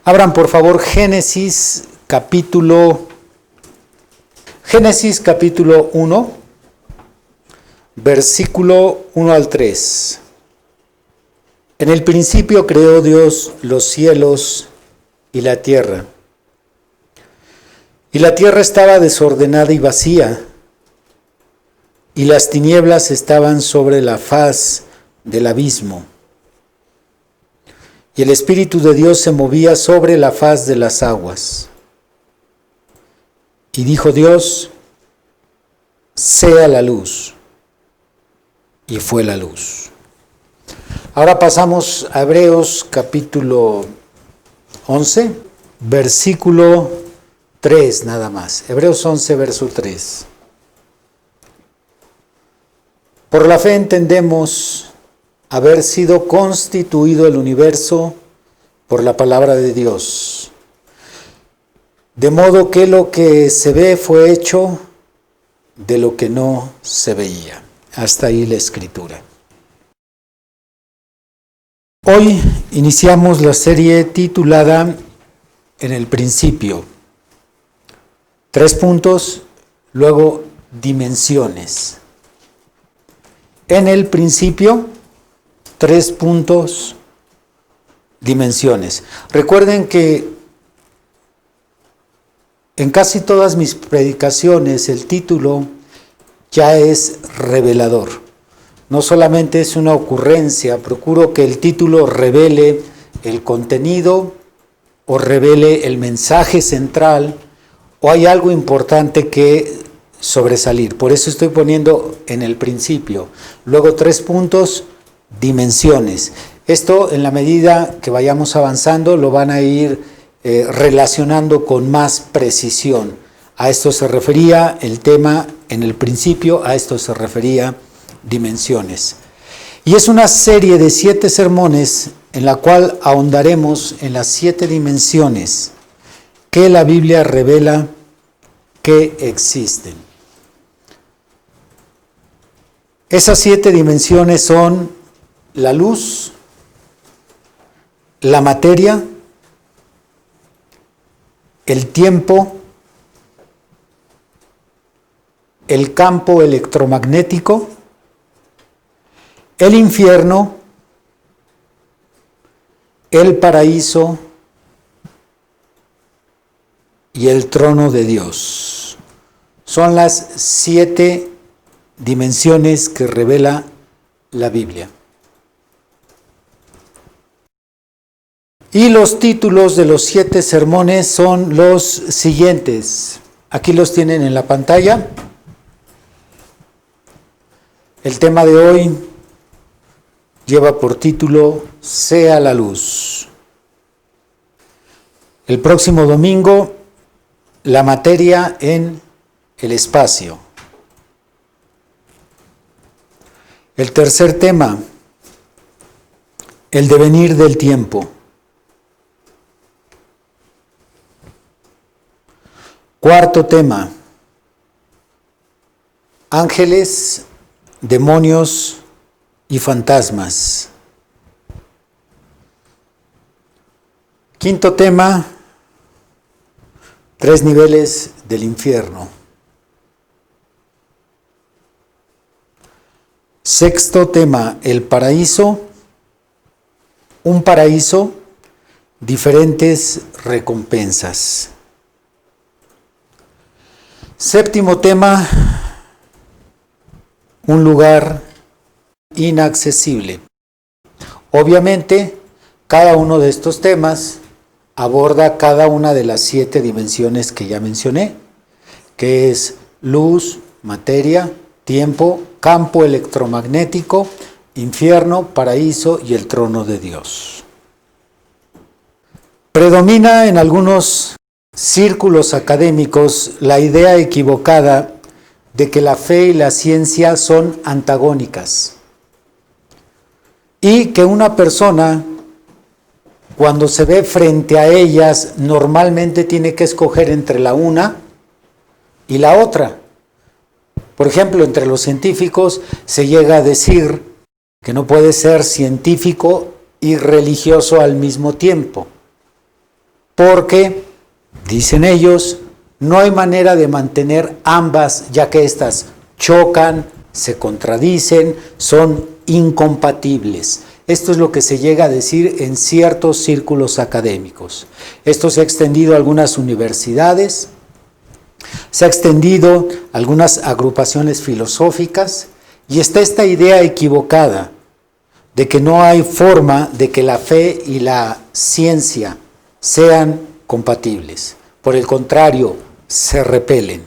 Abran por favor Génesis capítulo 1, versículo 1 al 3. En el principio creó Dios los cielos y la tierra. Y la tierra estaba desordenada y vacía, y las tinieblas estaban sobre la faz del abismo. Y el Espíritu de Dios se movía sobre la faz de las aguas. Y dijo Dios: sea la luz. Y fue la luz. Ahora pasamos a Hebreos capítulo 11, versículo 3 nada más. Hebreos 11, verso 3. Por la fe entendemos haber sido constituido el universo por la palabra de Dios, de modo que lo que se ve fue hecho de lo que no se veía. Hasta ahí la escritura. Hoy iniciamos la serie titulada En el principio. 3 puntos, luego dimensiones. En el principio, 3 puntos, dimensiones. Recuerden que en casi todas mis predicaciones el título ya es revelador. No solamente es una ocurrencia, procuro que el título revele el contenido o revele el mensaje central o hay algo importante que sobresalir. Por eso estoy poniendo en el principio. Luego 3 puntos, dimensiones. Esto, en la medida que vayamos avanzando, lo van a ir relacionando con más precisión. A esto se refería el tema en el principio, a esto se refería dimensiones. Y es una serie de 7 sermones en la cual ahondaremos en las 7 dimensiones que la Biblia revela que existen. Esas 7 dimensiones son la luz, la materia, el tiempo, el campo electromagnético, el infierno, el paraíso y el trono de Dios. Son las 7 dimensiones que revela la Biblia. Y los títulos de los 7 sermones son los siguientes. Aquí los tienen en la pantalla. El tema de hoy lleva por título Sea la luz. El próximo domingo, la materia en el espacio. El tercer tema, el devenir del tiempo. Cuarto tema, ángeles, demonios y fantasmas. Quinto tema, 3 niveles del infierno. Sexto tema, el paraíso, un paraíso, diferentes recompensas. Séptimo tema, un lugar inaccesible. Obviamente, cada uno de estos temas aborda cada una de las 7 dimensiones que ya mencioné, que es luz, materia, tiempo, campo electromagnético, infierno, paraíso y el trono de Dios. Predomina en algunos círculos académicos la idea equivocada de que la fe y la ciencia son antagónicas y que una persona, cuando se ve frente a ellas, normalmente tiene que escoger entre la una y la otra. Por ejemplo, entre los científicos se llega a decir que no puede ser científico y religioso al mismo tiempo. porque, dicen ellos, no hay manera de mantener ambas, ya que éstas chocan, se contradicen, son incompatibles. Esto es lo que se llega a decir en ciertos círculos académicos. Esto se ha extendido a algunas universidades, se ha extendido a algunas agrupaciones filosóficas, y está esta idea equivocada de que no hay forma de que la fe y la ciencia sean compatibles. Por el contrario, se repelen.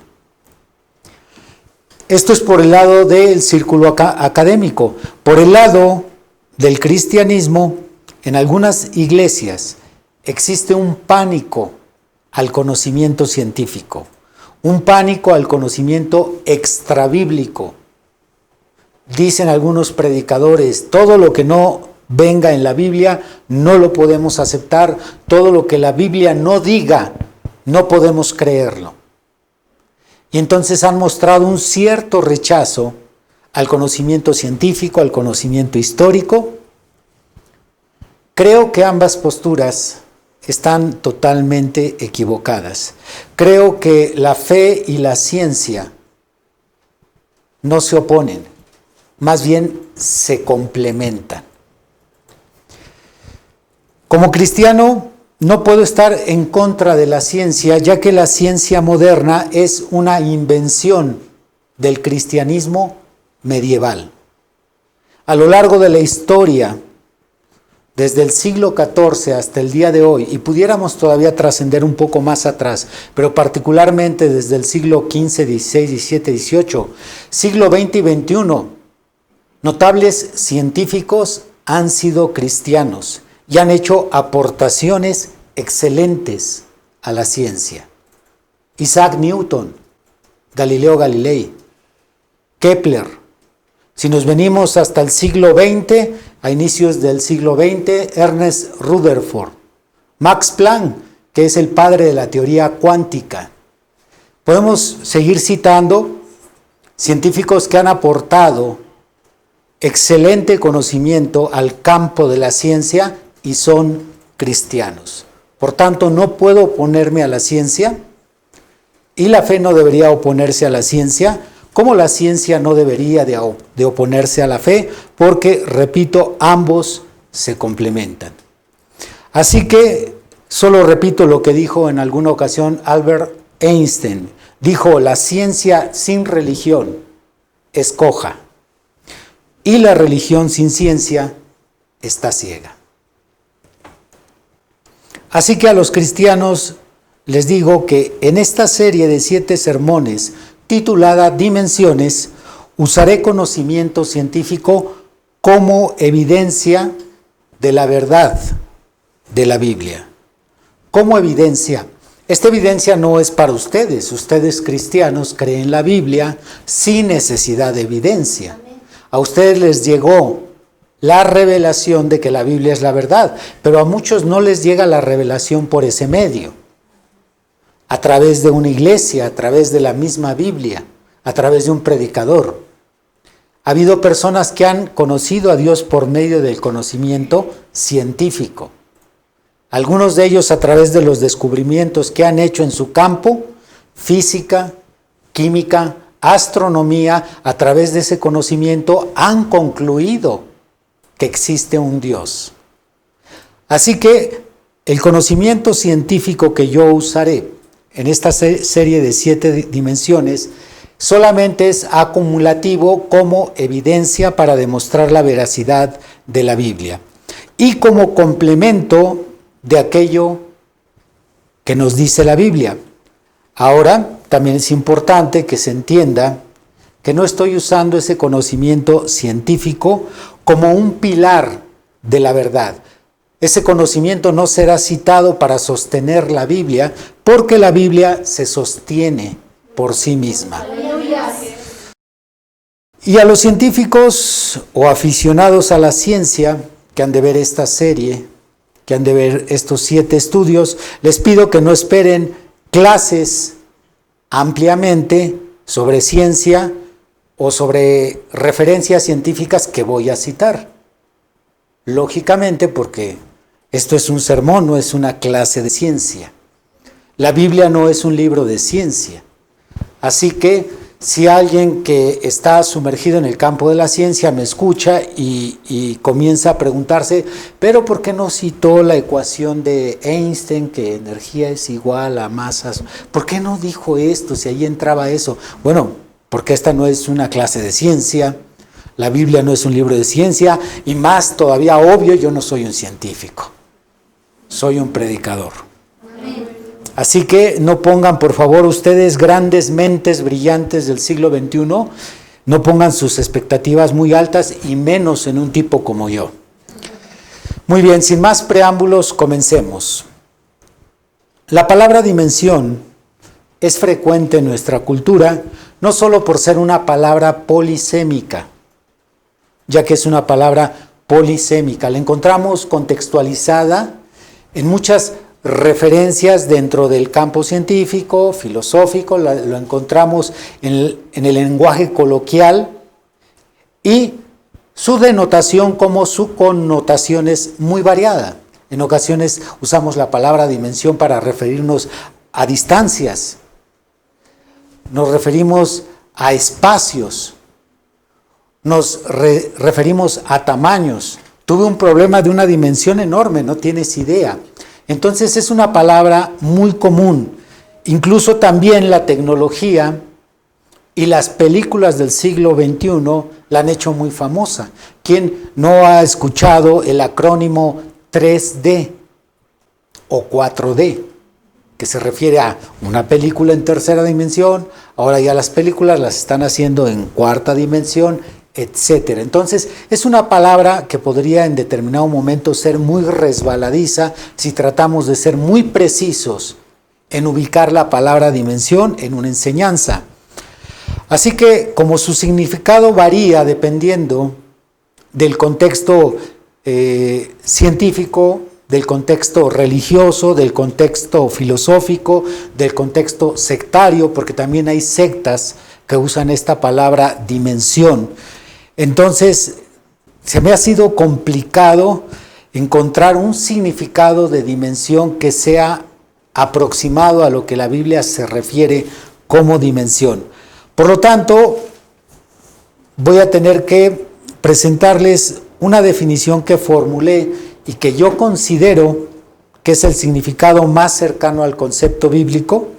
Esto es por el lado del círculo académico. Por el lado del cristianismo, en algunas iglesias existe un pánico al conocimiento científico, un pánico al conocimiento extrabíblico. Dicen algunos predicadores, todo lo que no venga en la Biblia no lo podemos aceptar, todo lo que la Biblia no diga no podemos creerlo. Y entonces han mostrado un cierto rechazo al conocimiento científico, al conocimiento histórico. Creo que ambas posturas están totalmente equivocadas. Creo que la fe y la ciencia no se oponen, más bien se complementan. Como cristiano, no puedo estar en contra de la ciencia, ya que la ciencia moderna es una invención del cristianismo medieval. A lo largo de la historia, desde el siglo XIV hasta el día de hoy, y pudiéramos todavía trascender un poco más atrás, pero particularmente desde el siglo XV, XVI, XVII, XVIII, siglo XX y XXI, notables científicos han sido cristianos y han hecho aportaciones excelentes a la ciencia. Isaac Newton, Galileo Galilei, Kepler. Si nos venimos hasta el siglo XX, a inicios del siglo XX, Ernest Rutherford, Max Planck, que es el padre de la teoría cuántica. Podemos seguir citando científicos que han aportado excelente conocimiento al campo de la ciencia y son cristianos. Por tanto, no puedo oponerme a la ciencia y la fe no debería oponerse a la ciencia, como la ciencia no debería de oponerse a la fe, porque, repito, ambos se complementan. Así que solo repito lo que dijo en alguna ocasión Albert Einstein. Dijo, la ciencia sin religión es coja y la religión sin ciencia está ciega. Así que a los cristianos les digo que en esta serie de 7 sermones titulada Dimensiones, usaré conocimiento científico como evidencia de la verdad de la Biblia. Como evidencia. Esta evidencia no es para ustedes. Ustedes cristianos creen la Biblia sin necesidad de evidencia. A ustedes les llegó la revelación de que la Biblia es la verdad, pero a muchos no les llega la revelación por ese medio. A través de una iglesia, a través de la misma Biblia, a través de un predicador. Ha habido personas que han conocido a Dios por medio del conocimiento científico. Algunos de ellos a través de los descubrimientos que han hecho en su campo, física, química, astronomía, a través de ese conocimiento han concluido que existe un Dios. Así que el conocimiento científico que yo usaré en esta serie de 7 dimensiones solamente es acumulativo como evidencia para demostrar la veracidad de la Biblia y como complemento de aquello que nos dice la Biblia. Ahora, también es importante que se entienda que no estoy usando ese conocimiento científico como un pilar de la verdad. Ese conocimiento no será citado para sostener la Biblia, porque la Biblia se sostiene por sí misma. Y a los científicos o aficionados a la ciencia que han de ver esta serie, que han de ver estos 7 estudios, les pido que no esperen clases ampliamente sobre ciencia o sobre referencias científicas que voy a citar. Lógicamente, porque Esto es un sermón, no es una clase de ciencia. La Biblia no es un libro de ciencia. Así que si alguien que está sumergido en el campo de la ciencia me escucha y comienza a preguntarse, pero ¿por qué no citó la ecuación de Einstein, que energía es igual a masas? ¿Por qué no dijo esto, si ahí entraba eso? Bueno, porque esta no es una clase de ciencia, la Biblia no es un libro de ciencia, y más todavía obvio, yo no soy un científico, soy un predicador. Así que no pongan, por favor, ustedes, grandes mentes brillantes del siglo XXI, no pongan sus expectativas muy altas y menos en un tipo como yo. Muy bien, sin más preámbulos, comencemos. La palabra dimensión es frecuente en nuestra cultura, no solo por ser una palabra polisémica, ya que es una palabra polisémica. La encontramos contextualizada en muchas referencias dentro del campo científico, filosófico, lo encontramos en el lenguaje coloquial, y su denotación como su connotación es muy variada. En ocasiones usamos la palabra dimensión para referirnos a distancias, nos referimos a espacios, nos referimos a tamaños. Tuve un problema de una dimensión enorme, no tienes idea. Entonces es una palabra muy común. Incluso también la tecnología y las películas del siglo XXI la han hecho muy famosa. ¿Quién no ha escuchado el acrónimo 3D o 4D? Que se refiere a una película en tercera dimensión, ahora ya las películas las están haciendo en cuarta dimensión, etcétera. Entonces, es una palabra que podría en determinado momento ser muy resbaladiza si tratamos de ser muy precisos en ubicar la palabra dimensión en una enseñanza. Así que, como su significado varía dependiendo del contexto científico, del contexto religioso, del contexto filosófico, del contexto sectario, porque también hay sectas que usan esta palabra dimensión. Entonces, se me ha sido complicado encontrar un significado de dimensión que sea aproximado a lo que la Biblia se refiere como dimensión. Por lo tanto, voy a tener que presentarles una definición que formulé y que yo considero que es el significado más cercano al concepto bíblico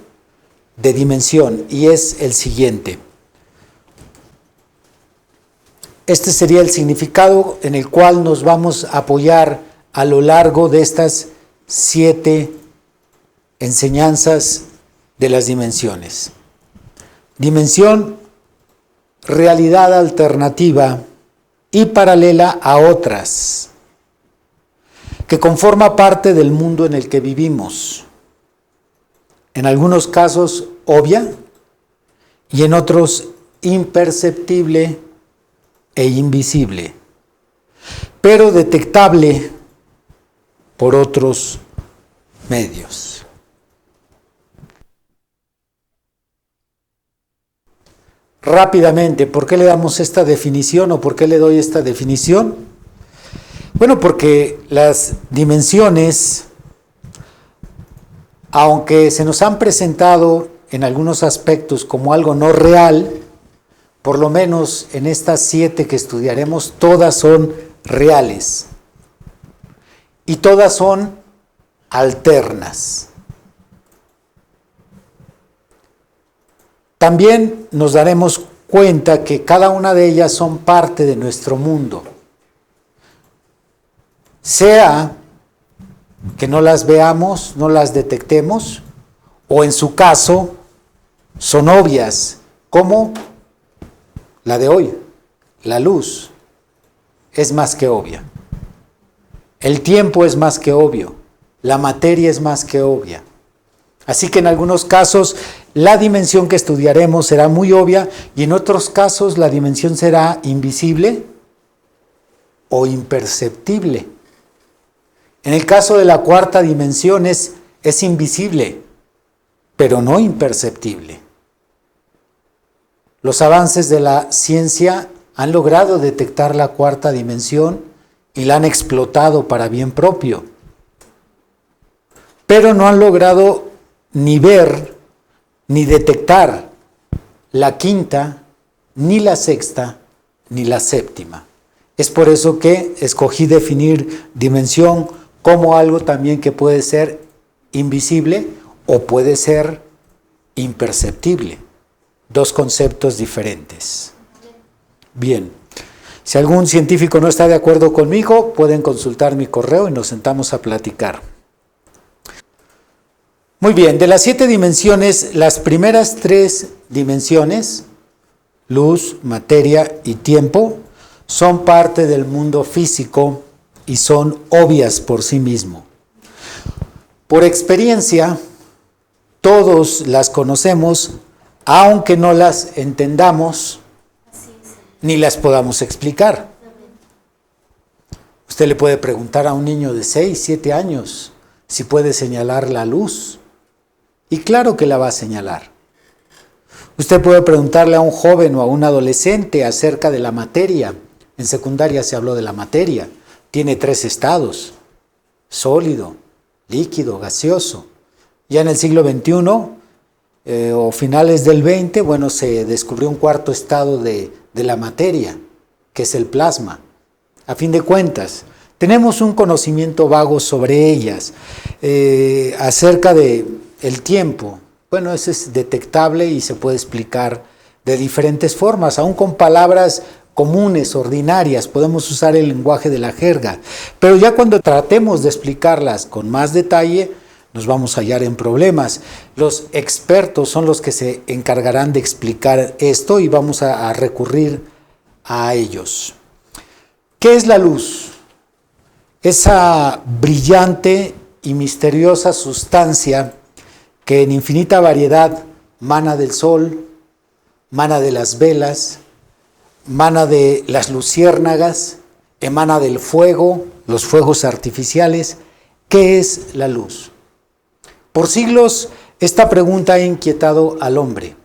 de dimensión, y es el siguiente. Este sería el significado en el cual nos vamos a apoyar a lo largo de estas 7 enseñanzas de las dimensiones. Dimensión, realidad alternativa y paralela a otras, que conforma parte del mundo en el que vivimos. En algunos casos obvia y en otros imperceptible e invisible, pero detectable por otros medios. Rápidamente, ¿por qué le damos esta definición o por qué le doy esta definición? Bueno, porque las dimensiones, aunque se nos han presentado en algunos aspectos como algo no real, por lo menos en estas 7 que estudiaremos, todas son reales y todas son alternas. También nos daremos cuenta que cada una de ellas son parte de nuestro mundo. Sea que no las veamos, no las detectemos, o en su caso son obvias, como la de hoy. La luz es más que obvia. El tiempo es más que obvio. La materia es más que obvia. Así que en algunos casos la dimensión que estudiaremos será muy obvia y en otros casos la dimensión será invisible o imperceptible. En el caso de la cuarta dimensión es invisible, pero no imperceptible. Los avances de la ciencia han logrado detectar la cuarta dimensión y la han explotado para bien propio. pero no han logrado ni ver ni detectar la quinta, ni la sexta, ni la séptima. Es por eso que escogí definir dimensión como algo también que puede ser invisible o puede ser imperceptible. Dos conceptos diferentes. Bien, si algún científico no está de acuerdo conmigo, pueden consultar mi correo y nos sentamos a platicar. Muy bien, de las 7 dimensiones, las primeras 3 dimensiones, luz, materia y tiempo, son parte del mundo físico y son obvias por sí mismo. Por experiencia, todos las conocemos, aunque no las entendamos ni las podamos explicar. Usted le puede preguntar a un niño de 6, 7 años si puede señalar la luz. Y claro que la va a señalar. Usted puede preguntarle a un joven o a un adolescente acerca de la materia. En secundaria se habló de la materia. Tiene 3 estados: sólido, líquido, gaseoso. Ya en el siglo XXI o finales del XX, bueno, se descubrió un 4º estado de la materia, que es el plasma. A fin de cuentas, tenemos un conocimiento vago sobre ellas, acerca de el tiempo. Bueno, eso es detectable y se puede explicar de diferentes formas, aún con palabras comunes, ordinarias, podemos usar el lenguaje de la jerga, pero ya cuando tratemos de explicarlas con más detalle, nos vamos a hallar en problemas. Los expertos son los que se encargarán de explicar esto y vamos a recurrir a ellos. ¿Qué es la luz? Esa brillante y misteriosa sustancia que en infinita variedad mana del sol, mana de las velas, mana de las luciérnagas, emana del fuego, los fuegos artificiales. ¿Qué es la luz? Por siglos esta pregunta ha inquietado al hombre.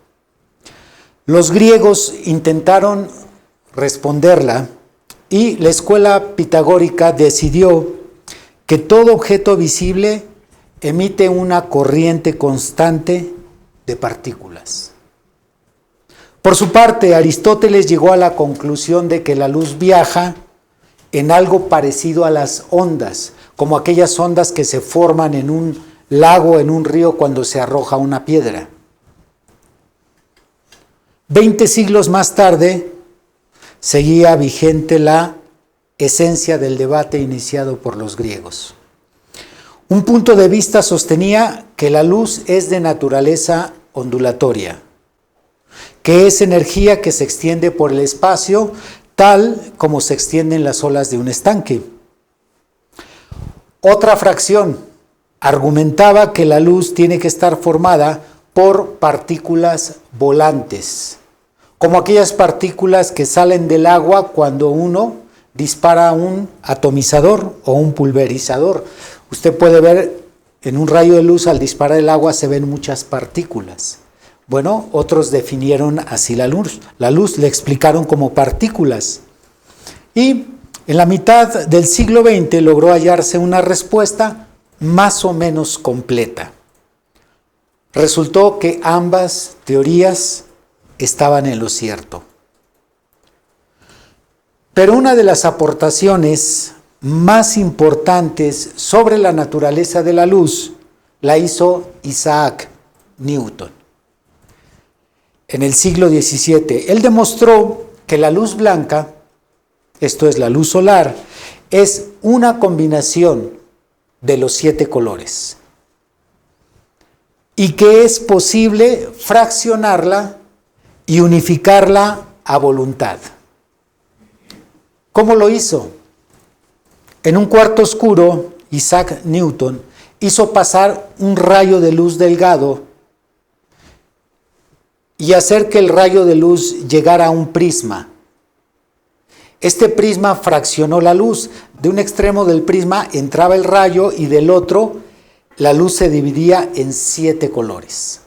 Los griegos intentaron responderla y la escuela pitagórica decidió que todo objeto visible emite una corriente constante de partículas. Por su parte, Aristóteles llegó a la conclusión de que la luz viaja en algo parecido a las ondas, como aquellas ondas que se forman en un lago, en un río, cuando se arroja una piedra. 20 siglos más tarde, seguía vigente la esencia del debate iniciado por los griegos. Un punto de vista sostenía que la luz es de naturaleza ondulatoria, que es energía que se extiende por el espacio tal como se extienden las olas de un estanque. Otra fracción argumentaba que la luz tiene que estar formada por partículas volantes, como aquellas partículas que salen del agua cuando uno dispara un atomizador o un pulverizador. Usted puede ver en un rayo de luz, al disparar el agua se ven muchas partículas. Bueno, otros definieron así la luz. La luz le explicaron como partículas. Y en la mitad del siglo XX logró hallarse una respuesta más o menos completa. Resultó que ambas teorías estaban en lo cierto. Pero una de las aportaciones más importantes sobre la naturaleza de la luz la hizo Isaac Newton. En el siglo XVII, él demostró que la luz blanca, esto es la luz solar, es una combinación de los 7 colores y que es posible fraccionarla y unificarla a voluntad. ¿Cómo lo hizo? En un cuarto oscuro, Isaac Newton hizo pasar un rayo de luz delgado y hacer que el rayo de luz llegara a un prisma. Este prisma fraccionó la luz. De un extremo del prisma entraba el rayo y del otro la luz se dividía en 7 colores.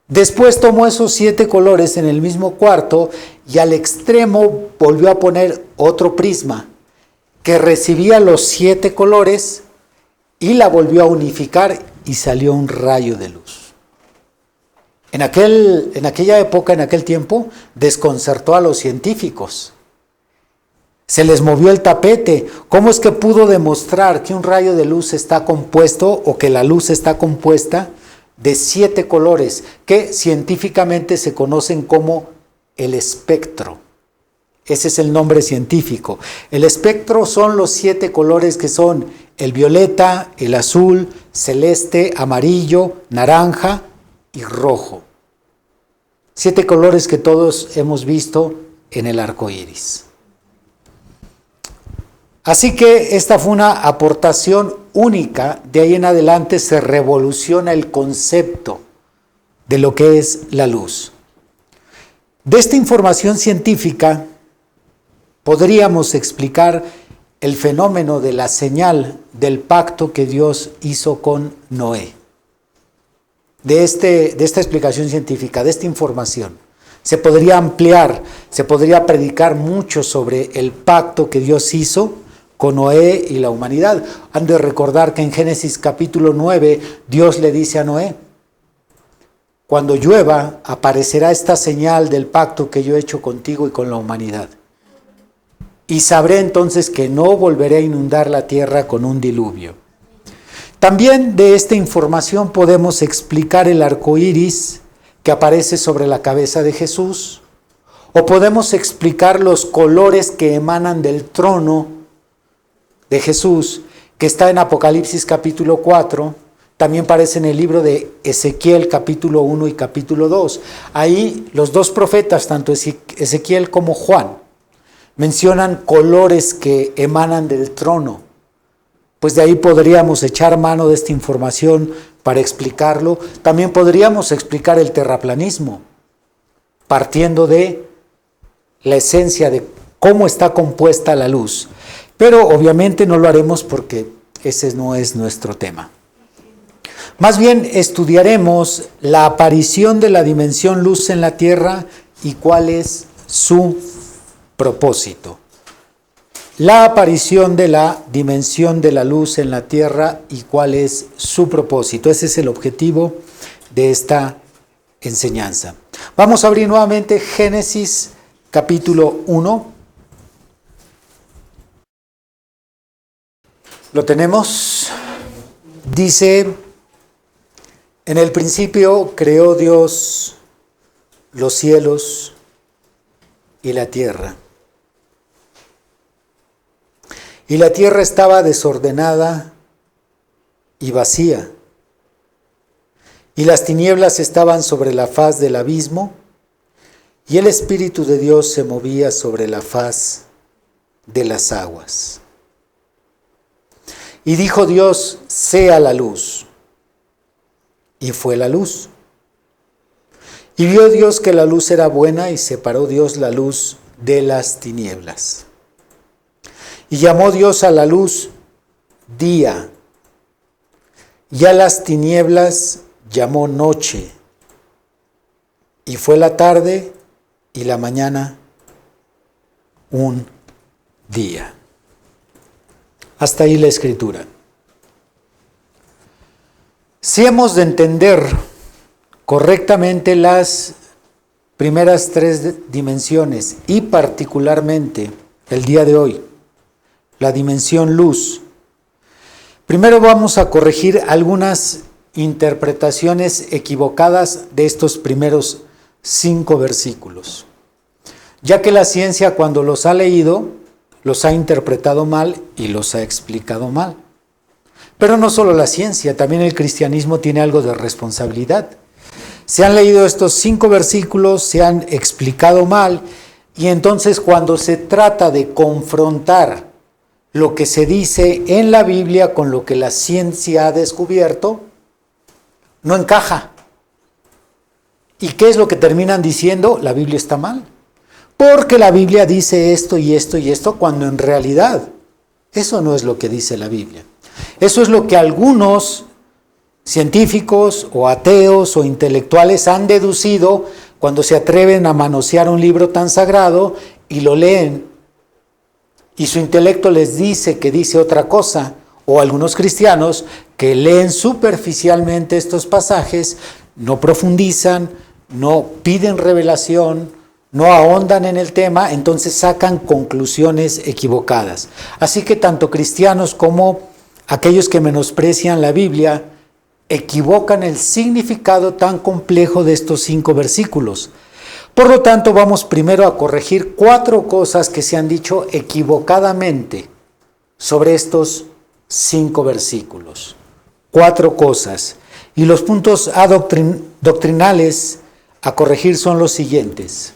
Después tomó esos 7 colores en el mismo cuarto y al extremo volvió a poner otro prisma que recibía los 7 colores y la volvió a unificar y salió un rayo de luz. En aquella época, en aquel tiempo, desconcertó a los científicos. Se les movió el tapete. ¿Cómo es que pudo demostrar que un rayo de luz está compuesto o que la luz está compuesta de 7 colores que científicamente se conocen como el espectro? Ese es el nombre científico. El espectro son los 7 colores que son el violeta, el azul, celeste, amarillo, naranja y rojo. 7 colores que todos hemos visto en el arco iris. Así que esta fue una aportación única. De ahí en adelante se revoluciona el concepto de lo que es la luz. De esta información científica podríamos explicar el fenómeno de la señal del pacto que Dios hizo con Noé. De esta explicación científica, de esta información, se podría ampliar, se podría predicar mucho sobre el pacto que Dios hizo con Noé y la humanidad. Han de recordar que en Génesis capítulo 9, Dios le dice a Noé: cuando llueva, aparecerá esta señal del pacto que yo he hecho contigo y con la humanidad. Y sabré entonces que no volveré a inundar la tierra con un diluvio. También de esta información podemos explicar el arco iris que aparece sobre la cabeza de Jesús, o podemos explicar los colores que emanan del trono de Jesús, que está en Apocalipsis capítulo 4, también aparece en el libro de Ezequiel capítulo 1 y capítulo 2. Ahí los dos profetas, tanto Ezequiel como Juan, mencionan colores que emanan del trono. Pues de ahí podríamos echar mano de esta información para explicarlo. También podríamos explicar el terraplanismo, partiendo de la esencia de cómo está compuesta la luz. Pero obviamente no lo haremos porque ese no es nuestro tema. Más bien estudiaremos la aparición de la dimensión luz en la tierra y cuál es su propósito. La aparición de la dimensión de la luz en la tierra y cuál es su propósito. Ese es el objetivo de esta enseñanza. Vamos a abrir nuevamente Génesis capítulo 1. ¿Lo tenemos? Dice: en el principio creó Dios los cielos y la tierra. Y la tierra estaba desordenada y vacía, y las tinieblas estaban sobre la faz del abismo, y el Espíritu de Dios se movía sobre la faz de las aguas. Y dijo Dios: sea la luz. Y fue la luz. Y vio Dios que la luz era buena, y separó Dios la luz de las tinieblas. Y llamó Dios a la luz día, y a las tinieblas llamó noche. Y fue la tarde y la mañana un día. Hasta ahí la escritura. Si hemos de entender correctamente las primeras 3 dimensiones y particularmente el día de hoy, la dimensión luz, primero vamos a corregir algunas interpretaciones equivocadas de estos primeros 5 versículos, ya que la ciencia, cuando los ha leído, los ha interpretado mal y los ha explicado mal. Pero no solo la ciencia, también el cristianismo tiene algo de responsabilidad. Se han leído estos 5 versículos, se han explicado mal, y entonces cuando se trata de confrontar lo que se dice en la Biblia con lo que la ciencia ha descubierto, no encaja. ¿Y qué es lo que terminan diciendo? La Biblia está mal. Porque la Biblia dice esto y esto y esto, cuando en realidad eso no es lo que dice la Biblia. Eso es lo que algunos científicos o ateos o intelectuales han deducido cuando se atreven a manosear un libro tan sagrado y lo leen, y su intelecto les dice que dice otra cosa, o algunos cristianos que leen superficialmente estos pasajes, no profundizan, no piden revelación, no ahondan en el tema, entonces sacan conclusiones equivocadas. Así que tanto cristianos como aquellos que menosprecian la Biblia equivocan el significado tan complejo de estos 5 versículos. Por lo tanto, vamos primero a corregir 4 cosas que se han dicho equivocadamente sobre estos 5 versículos. 4 cosas. Y los puntos doctrinales a corregir son los siguientes.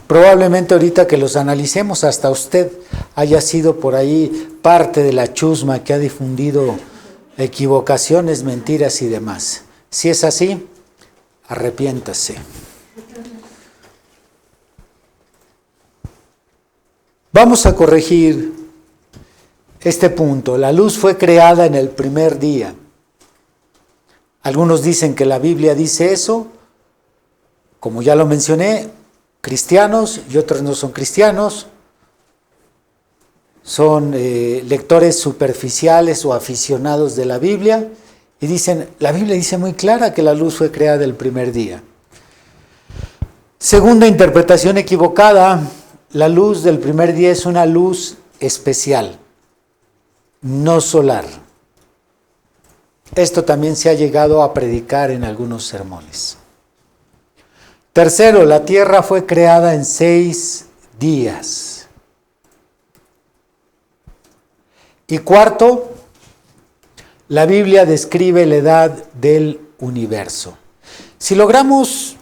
Probablemente ahorita que los analicemos, hasta usted haya sido por ahí parte de la chusma que ha difundido equivocaciones, mentiras y demás. Si es así, arrepiéntase. Vamos a corregir este punto. La luz fue creada en el primer día. Algunos dicen que la Biblia dice eso, como ya lo mencioné, cristianos y otros no son cristianos, son lectores superficiales o aficionados de la Biblia y dicen, la Biblia dice muy clara que la luz fue creada el primer día. Segunda interpretación equivocada, la luz del primer día es una luz especial, no solar. Esto también se ha llegado a predicar en algunos sermones. Tercero, la tierra fue creada en 6 días. Y cuarto, la Biblia describe la edad del universo. Si logramos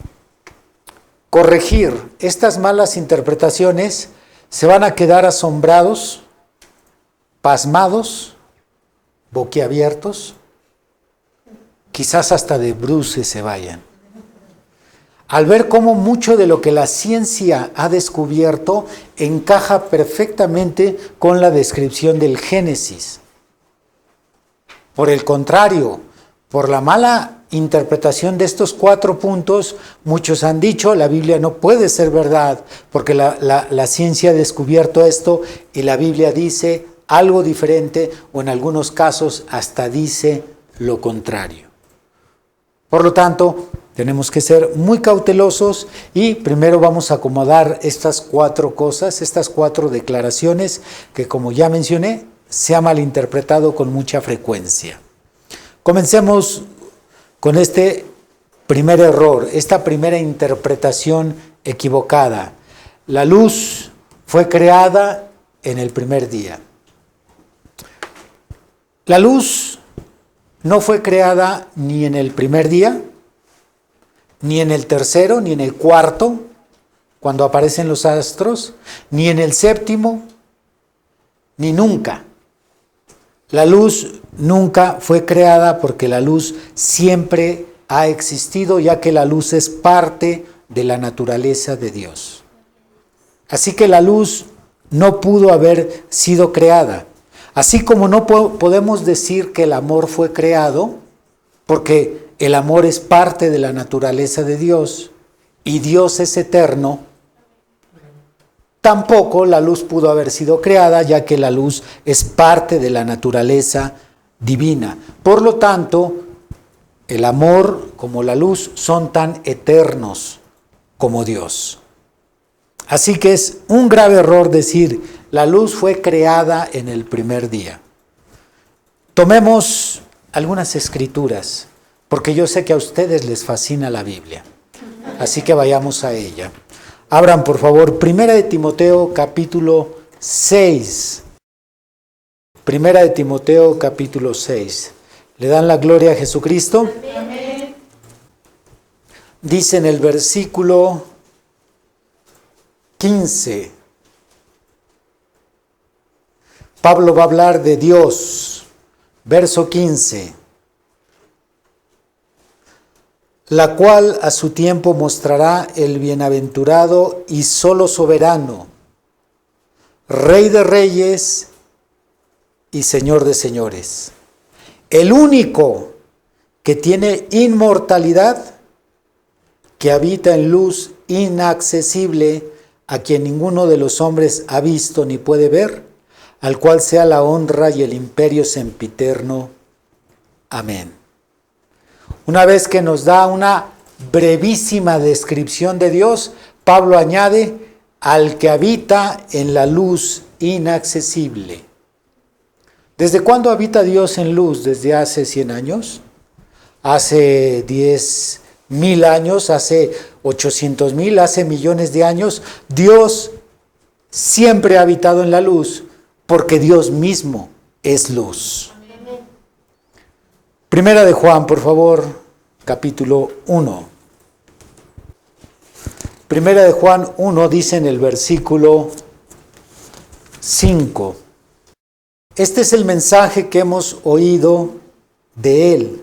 corregir estas malas interpretaciones, se van a quedar asombrados, pasmados, boquiabiertos, quizás hasta de bruces se vayan, al ver cómo mucho de lo que la ciencia ha descubierto encaja perfectamente con la descripción del Génesis. Por el contrario, por la mala interpretación de estos 4 puntos, muchos han dicho la Biblia no puede ser verdad, porque la ciencia ha descubierto esto y la Biblia dice algo diferente, o en algunos casos hasta dice lo contrario. Por lo tanto, tenemos que ser muy cautelosos y primero vamos a acomodar estas 4 cosas, estas 4 declaraciones que, como ya mencioné, se ha malinterpretado con mucha frecuencia. Comencemos con este primer error, esta primera interpretación equivocada. La luz fue creada en el primer día. La luz no fue creada ni en el primer día, ni en el tercero, ni en el cuarto, cuando aparecen los astros, ni en el séptimo, ni nunca. La luz nunca fue creada porque la luz siempre ha existido, ya que la luz es parte de la naturaleza de Dios. Así que la luz no pudo haber sido creada. Así como no podemos decir que el amor fue creado, porque el amor es parte de la naturaleza de Dios y Dios es eterno, tampoco la luz pudo haber sido creada, ya que la luz es parte de la naturaleza divina. Por lo tanto, el amor como la luz son tan eternos como Dios. Así que es un grave error decir, la luz fue creada en el primer día. Tomemos algunas escrituras, porque yo sé que a ustedes les fascina la Biblia. Así que vayamos a ella. Abran, por favor, 1 de Timoteo capítulo 6. 1 de Timoteo capítulo 6. ¿Le dan la gloria a Jesucristo? Amén. Dice en el versículo 15. Pablo va a hablar de Dios. Verso 15. La cual a su tiempo mostrará el bienaventurado y solo soberano, Rey de reyes y Señor de señores, el único que tiene inmortalidad, que habita en luz inaccesible, a quien ninguno de los hombres ha visto ni puede ver, al cual sea la honra y el imperio sempiterno. Amén. Una vez que nos da una brevísima descripción de Dios, Pablo añade, al que habita en la luz inaccesible. ¿Desde cuándo habita Dios en luz? ¿Desde hace 100 años? ¿Hace 10,000 años? ¿Hace 800,000? ¿Hace millones de años? Dios siempre ha habitado en la luz porque Dios mismo es luz. Primera de Juan, por favor, capítulo 1. Primera de Juan 1 dice en el versículo 5. Este es el mensaje que hemos oído de Él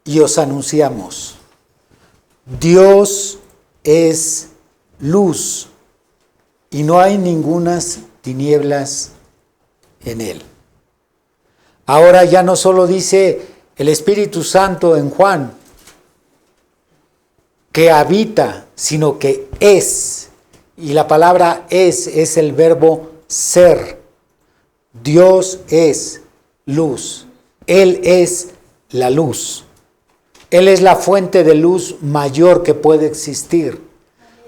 y os anunciamos. Dios es luz y no hay ningunas tinieblas en Él. Ahora ya no solo dice el Espíritu Santo en Juan que habita, sino que es. Y la palabra es el verbo ser. Dios es luz. Él es la luz. Él es la fuente de luz mayor que puede existir.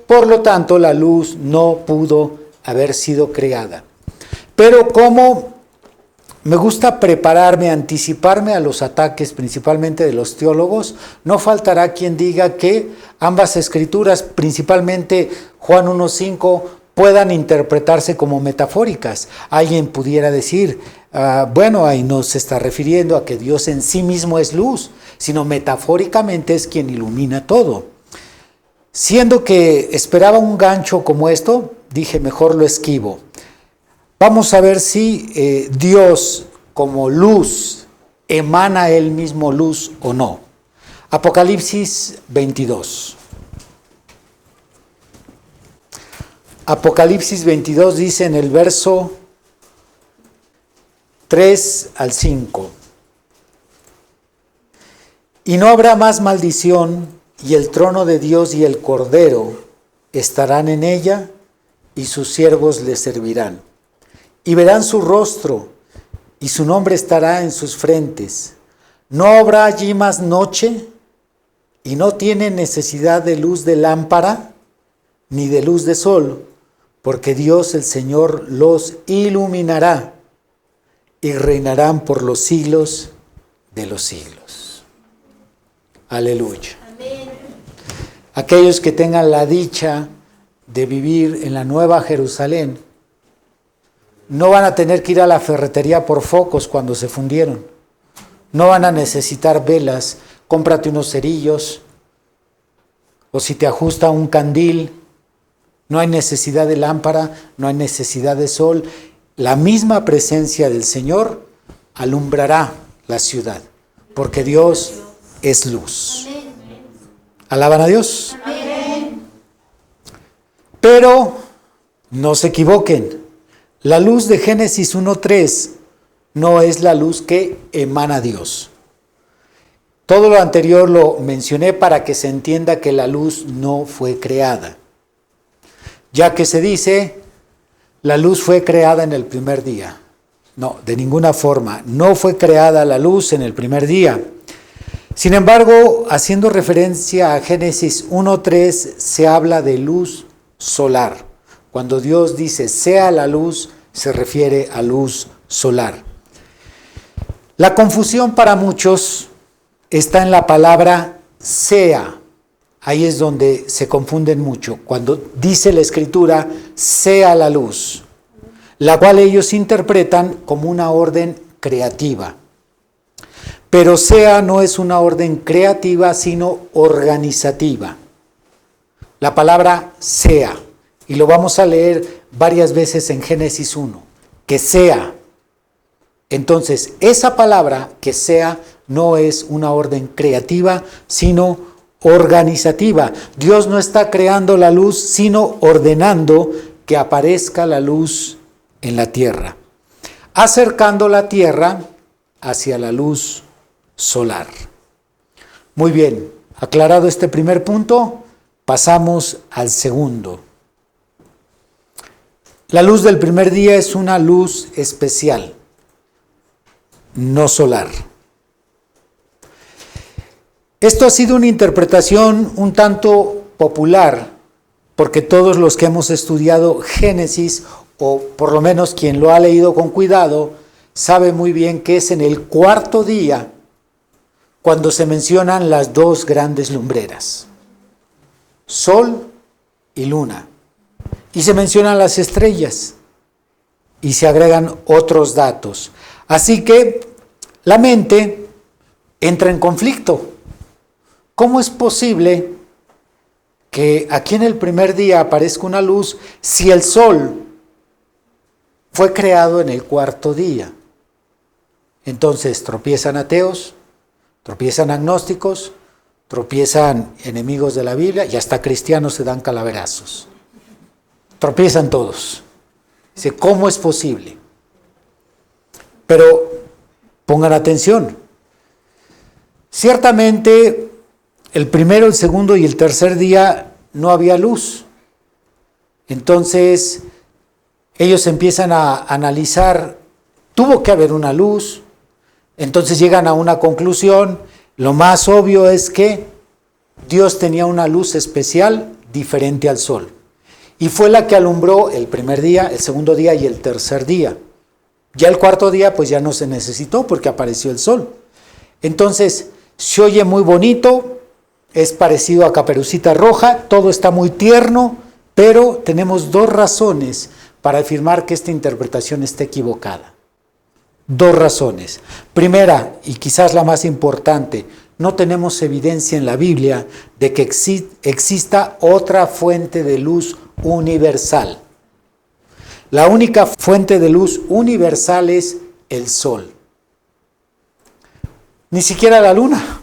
Por lo tanto, la luz no pudo haber sido creada. Pero como me gusta prepararme, anticiparme a los ataques, principalmente de los teólogos, no faltará quien diga que ambas escrituras, principalmente Juan 1:5, puedan interpretarse como metafóricas. Alguien pudiera decir, bueno, ahí no se está refiriendo a que Dios en sí mismo es luz, sino metafóricamente es quien ilumina todo. Siendo que esperaba un gancho como esto, dije, mejor lo esquivo. Vamos a ver si Dios como luz emana él mismo luz o no. Apocalipsis 22. Apocalipsis 22 dice en el verso 3 al 5. Y no habrá más maldición, y el trono de Dios y el Cordero estarán en ella, y sus siervos le servirán. Y verán su rostro, y su nombre estará en sus frentes. No habrá allí más noche, y no tienen necesidad de luz de lámpara, ni de luz de sol, porque Dios el Señor los iluminará, y reinarán por los siglos de los siglos. Aleluya. Amén. Aquellos que tengan la dicha de vivir en la Nueva Jerusalén, no van a tener que ir a la ferretería por focos cuando se fundieron. No van a necesitar velas. Cómprate unos cerillos. O si te ajusta un candil. No hay necesidad de lámpara, no hay necesidad de sol. La misma presencia del Señor alumbrará la ciudad. Porque Dios es luz. ¿Alaban a Dios? Amén. Pero no se equivoquen. La luz de Génesis 1:3 no es la luz que emana Dios. Todo lo anterior lo mencioné para que se entienda que la luz no fue creada. Ya que se dice, la luz fue creada en el primer día. No, de ninguna forma. No fue creada la luz en el primer día. Sin embargo, haciendo referencia a Génesis 1:3, se habla de luz solar. Cuando Dios dice, sea la luz, se refiere a luz solar. La confusión para muchos está en la palabra sea. Ahí es donde se confunden mucho. Cuando dice la Escritura, sea la luz, la cual ellos interpretan como una orden creativa. Pero sea no es una orden creativa, sino organizativa. La palabra sea, y lo vamos a leer varias veces en Génesis 1, que sea. Entonces, esa palabra, que sea, no es una orden creativa, sino organizativa. Dios no está creando la luz, sino ordenando que aparezca la luz en la tierra, acercando la tierra hacia la luz solar. Muy bien, aclarado este primer punto, pasamos al segundo. La luz del primer día es una luz especial, no solar. Esto ha sido una interpretación un tanto popular, porque todos los que hemos estudiado Génesis, o por lo menos quien lo ha leído con cuidado, sabe muy bien que es en el cuarto día cuando se mencionan las dos grandes lumbreras, sol y luna, y se mencionan las estrellas, y se agregan otros datos. Así que la mente entra en conflicto. ¿Cómo es posible que aquí en el primer día aparezca una luz si el sol fue creado en el cuarto día? Entonces tropiezan ateos, tropiezan agnósticos, tropiezan enemigos de la Biblia y hasta cristianos se dan calaverazos. Tropiezan todos. Dice, ¿cómo es posible? Pero pongan atención. Ciertamente, el primero, el segundo y el tercer día no había luz. Entonces, ellos empiezan a analizar, tuvo que haber una luz. Entonces llegan a una conclusión. Lo más obvio es que Dios tenía una luz especial diferente al sol. Y fue la que alumbró el primer día, el segundo día y el tercer día. Ya el cuarto día pues ya no se necesitó porque apareció el sol. Entonces se oye muy bonito, es parecido a Caperucita Roja, todo está muy tierno, pero tenemos dos razones para afirmar que esta interpretación está equivocada. Dos razones. Primera, y quizás la más importante, no tenemos evidencia en la Biblia de que exista otra fuente de luz universal. La única fuente de luz universal es el sol. Ni siquiera la luna.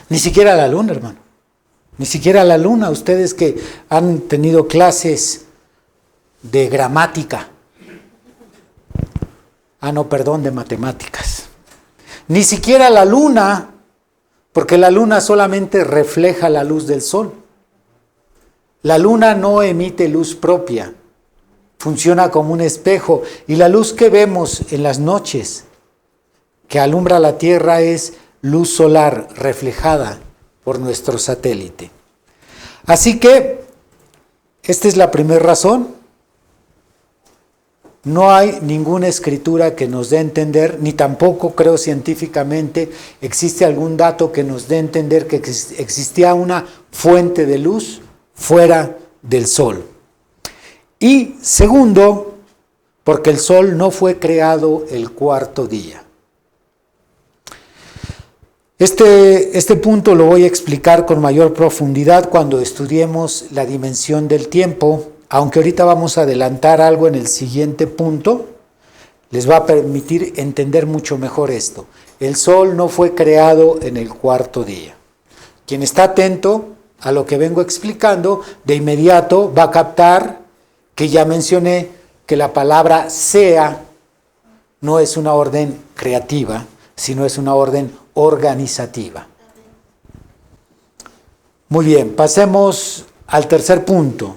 Ni siquiera la luna, hermano. Ni siquiera la luna. Ustedes que han tenido clases de gramática. De matemáticas. Ni siquiera la luna, porque la luna solamente refleja la luz del sol. La luna no emite luz propia, funciona como un espejo, y la luz que vemos en las noches que alumbra la Tierra es luz solar reflejada por nuestro satélite. Así que, esta es la primera razón. No hay ninguna escritura que nos dé a entender, ni tampoco creo científicamente existe algún dato que nos dé a entender que existía una fuente de luz fuera del sol. Y segundo, porque el sol no fue creado el cuarto día. Este punto lo voy a explicar con mayor profundidad cuando estudiemos la dimensión del tiempo, aunque ahorita vamos a adelantar algo en el siguiente punto, les va a permitir entender mucho mejor esto. El sol no fue creado en el cuarto día. Quien está atento a lo que vengo explicando, de inmediato va a captar que ya mencioné que la palabra sea no es una orden creativa, sino es una orden organizativa. Muy bien, pasemos al tercer punto.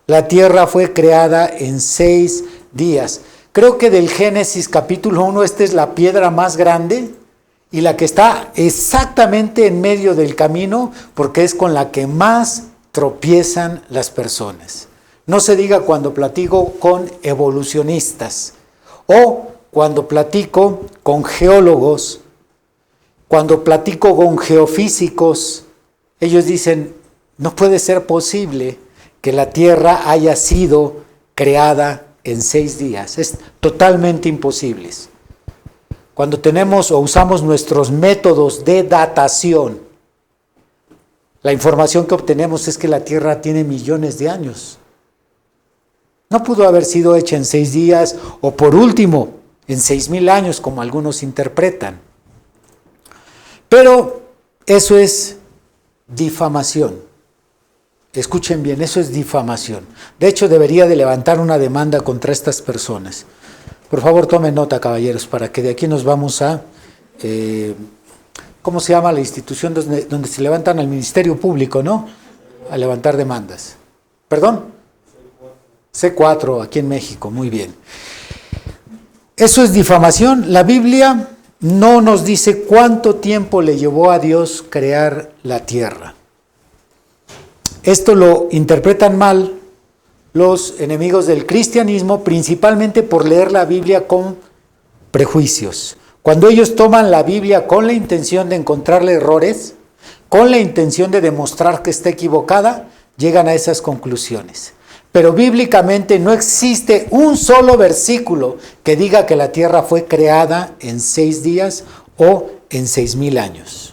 La tierra fue creada en 6 días. Creo que del Génesis capítulo 1, esta es la piedra más grande y la que está exactamente en medio del camino, porque es con la que más tropiezan las personas. No se diga cuando platico con evolucionistas o cuando platico con geólogos, cuando platico con geofísicos, ellos dicen, no puede ser posible que la Tierra haya sido creada en 6 días. Es totalmente imposible. Cuando tenemos o usamos nuestros métodos de datación, la información que obtenemos es que la Tierra tiene millones de años. No pudo haber sido hecha en 6 días o por último en 6,000 años como algunos interpretan. Pero eso es difamación. Escuchen bien, eso es difamación. De hecho, debería de levantar una demanda contra estas personas. Por favor, tomen nota, caballeros, para que de aquí nos vamos a... ¿cómo se llama la institución donde se levantan al Ministerio Público, no? A levantar demandas. ¿Perdón? C4 aquí en México, muy bien. Eso es difamación. La Biblia no nos dice cuánto tiempo le llevó a Dios crear la tierra. Esto lo interpretan mal los enemigos del cristianismo, principalmente por leer la Biblia con prejuicios. Cuando ellos toman la Biblia con la intención de encontrarle errores, con la intención de demostrar que está equivocada, llegan a esas conclusiones. Pero bíblicamente no existe un solo versículo que diga que la tierra fue creada en 6 días o en 6,000 años.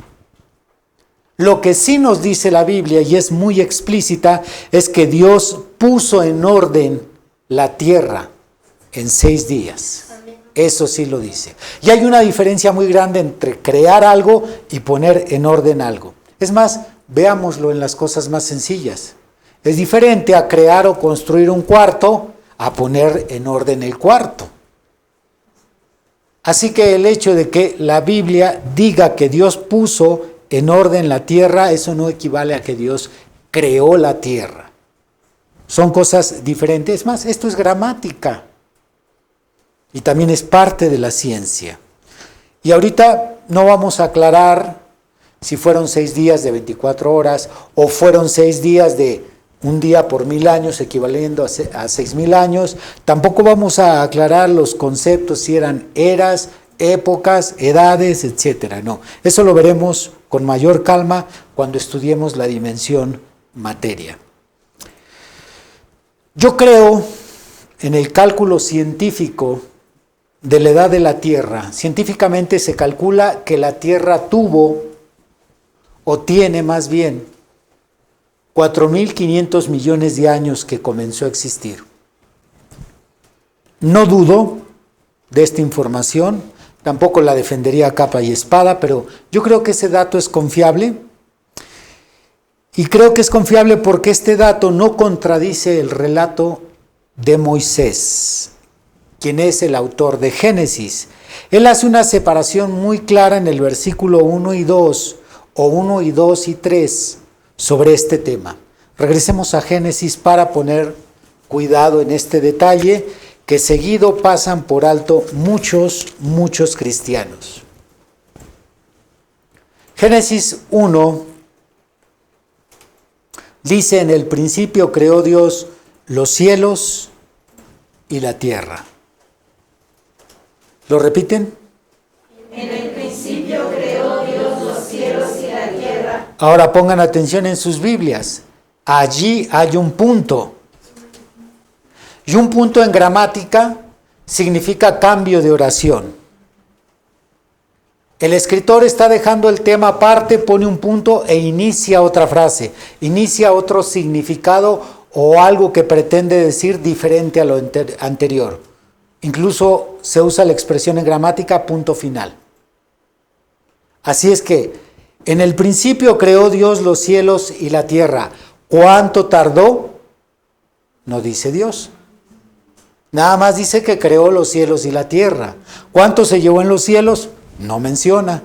Lo que sí nos dice la Biblia, y es muy explícita, es que Dios puso en orden la tierra en 6 días. Eso sí lo dice. Y hay una diferencia muy grande entre crear algo y poner en orden algo. Es más, veámoslo en las cosas más sencillas. Es diferente a crear o construir un cuarto a poner en orden el cuarto. Así que el hecho de que la Biblia diga que Dios puso en orden la tierra, eso no equivale a que Dios creó la tierra. Son cosas diferentes. Es más, esto es gramática. Y también es parte de la ciencia. Y ahorita no vamos a aclarar si fueron 6 días de 24 horas o fueron 6 días de un día por 1000 años, equivaliendo a 6,000 años. Tampoco vamos a aclarar los conceptos, si eran eras, épocas, edades, etcétera. No, eso lo veremos con mayor calma cuando estudiemos la dimensión materia. Yo creo en el cálculo científico de la edad de la Tierra. Científicamente se calcula que la Tierra tuvo, o tiene más bien, 4,500 millones de años que comenzó a existir. No dudo de esta información, tampoco la defendería a capa y espada, pero yo creo que ese dato es confiable. Y creo que es confiable porque este dato no contradice el relato de Moisés, quien es el autor de Génesis. Él hace una separación muy clara en el versículo 1 y 2, o 1 y 2 y 3, sobre este tema. Regresemos a Génesis para poner cuidado en este detalle que seguido pasan por alto muchos cristianos. Génesis 1 dice: en el principio creó Dios los cielos y la tierra. ¿Lo repiten? En el principio creó Dios los cielos y la tierra. Ahora pongan atención en sus Biblias. Allí hay un punto. Y un punto en gramática significa cambio de oración. El escritor está dejando el tema aparte, pone un punto e inicia otra frase. Inicia otro significado o algo que pretende decir diferente a lo anterior. Incluso se usa la expresión en gramática punto final. Así es que en el principio creó Dios los cielos y la tierra. ¿Cuánto tardó? No dice Dios. Nada más dice que creó los cielos y la tierra. ¿Cuánto se llevó en los cielos? No menciona.